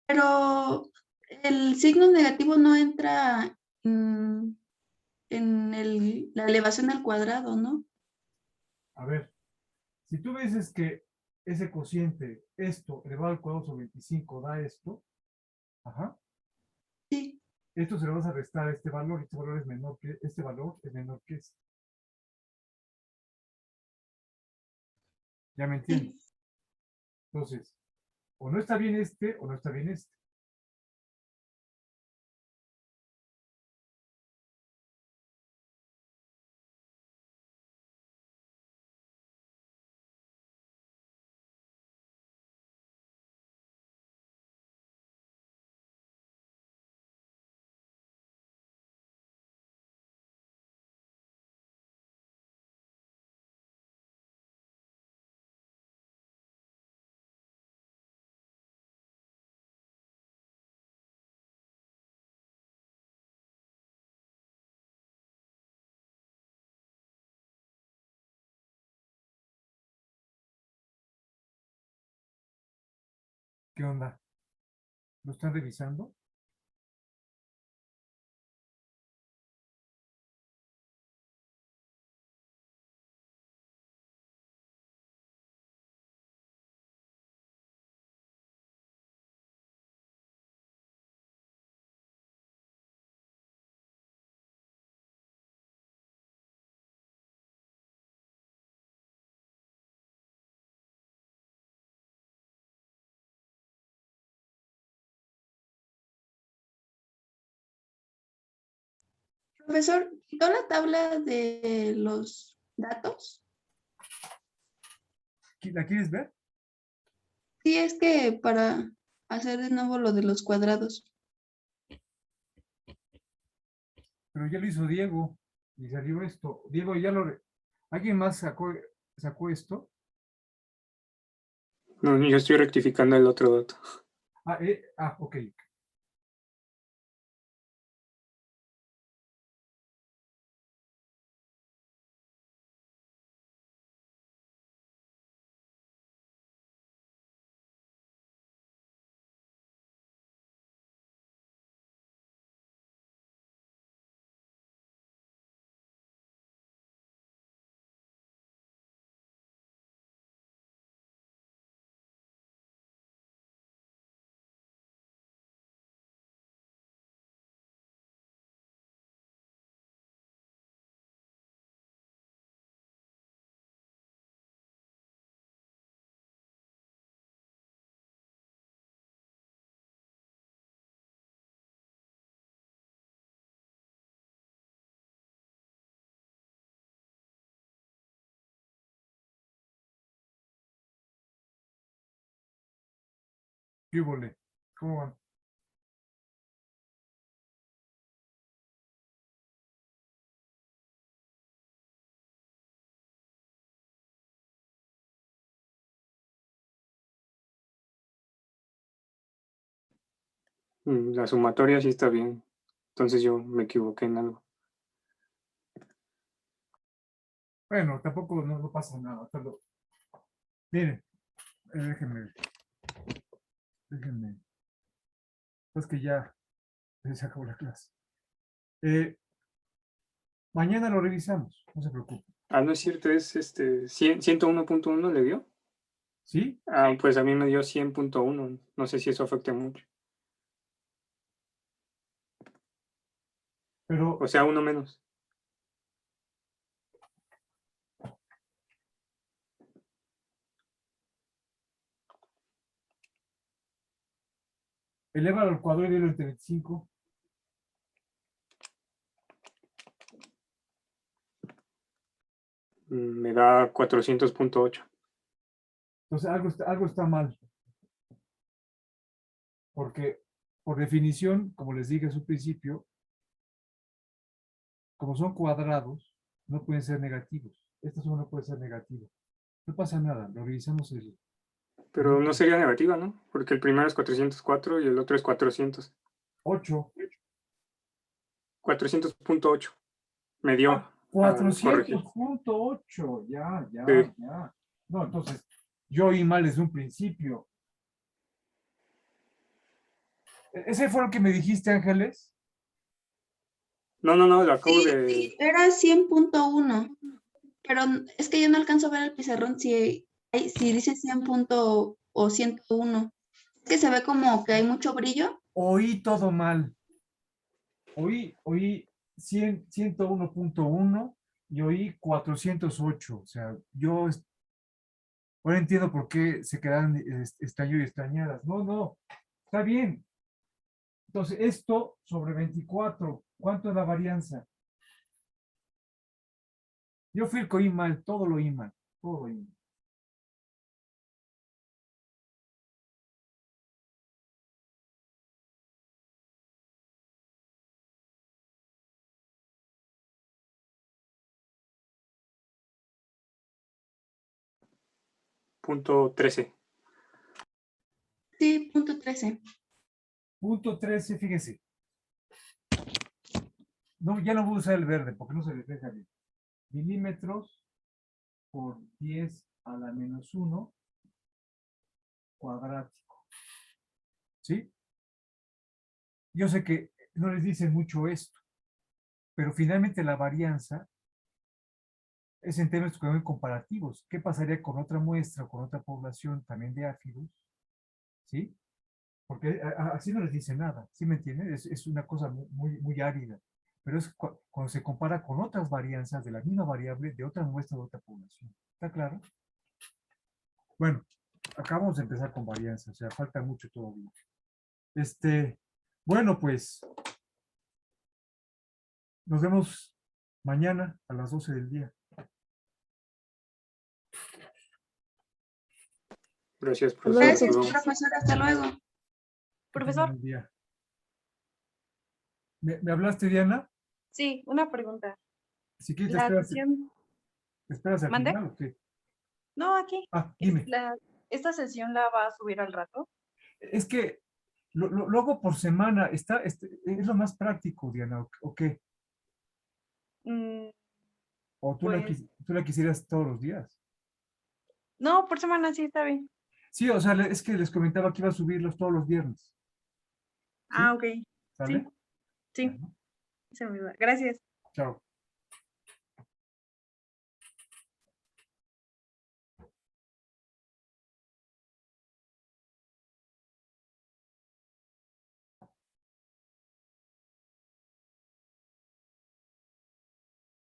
Pero el signo negativo no entra en la elevación al cuadrado, ¿no? A ver, si tú me dices que ese cociente, esto elevado al cuadrado sobre 25 da esto, ajá, Sí, esto se le vas a restar a este valor es menor que, este valor es menor que este. ¿Ya me entiendes? sí. Entonces, o no está bien este, o no está bien este. ¿Qué onda? ¿Lo están revisando? Profesor, ¿quitó la tabla de los datos? ¿La quieres ver? Sí, es que para hacer de nuevo lo de los cuadrados. Pero ya lo hizo Diego y salió esto. Diego ya lo... ¿Alguien más sacó esto? No, yo estoy rectificando el otro dato. Ok. ¿Qué volé? ¿Cómo van? La sumatoria sí está bien. Entonces yo me equivoqué en algo. Bueno, tampoco no pasa nada. Miren, déjenme. Es que ya se acabó la clase. Mañana lo revisamos, no se preocupe. Ah, no es cierto, es 101.1 le dio. ¿Sí? Ah, pues a mí me dio 100.1. No sé si eso afecta mucho. Pero O sea, uno menos. elévalo al cuadrado y dilo entre 25. Me da 400.8. Entonces algo está mal. Porque por definición, como les dije a su principio, como son cuadrados, no pueden ser negativos. Esta suma no puede ser negativa. No pasa nada, lo revisamos Pero no sería negativa, ¿no? Porque el primero es 404 y el otro es 400. 8. 400.8. Me dio. Corregir. 400.8. Ya. Sí. No, entonces, yo oí mal desde un principio. ¿Ese fue lo que me dijiste, Ángeles? No, lo acabo Sí, de... era 100.1, pero es que yo no alcanzo a ver el pizarrón si dice 100 o 101. Es que se ve como que hay mucho brillo. Oí todo mal. Oí 101.1 y oí 408. O sea, ahora entiendo por qué se quedan estaño y estañadas. No, está bien. Entonces, esto sobre 24, ¿cuánto es la varianza? Yo fui el que oí mal, todo lo oí mal, todo lo oí mal. Punto 13. Sí, punto 13. Punto 13, fíjese. No, ya no voy a usar el verde porque no se refleja bien. Milímetros por 10 a la menos 1 cuadrático. ¿Sí? yo sé que no les dicen mucho esto, pero finalmente la varianza es en términos comparativos. ¿Qué pasaría con otra muestra o con otra población también de áfidos? ¿Sí? Porque así no les dice nada, ¿sí me entienden? Es una cosa muy árida, pero es cuando se compara con otras varianzas de la misma variable de otra muestra de otra población. ¿Está claro? Bueno, acabamos de empezar con varianzas, o sea, falta mucho todavía. Bueno, pues, nos vemos mañana a las 12 del día. Gracias, luego, profesor. Gracias, Hasta luego. profesor. Hasta luego. Que tengan Profesor, buen día. ¿Me hablaste, Diana? sí, una pregunta. Si quieres, La sesión, te esperas al ¿mande? final, ¿o qué? No, aquí. Ah, dime. ¿Esta sesión la va a subir al rato? Es que lo hago por semana, es lo más práctico, Diana, ¿o qué? Mm, ¿O pues, tú la quisieras todos los días? no, por semana sí está bien. Sí, o sea, es que les comentaba que iba a subirlos todos los viernes. ¿Sí? Ah, ok. Sí, ¿Sale? sí, Bueno, se me olvidó. Gracias. chao.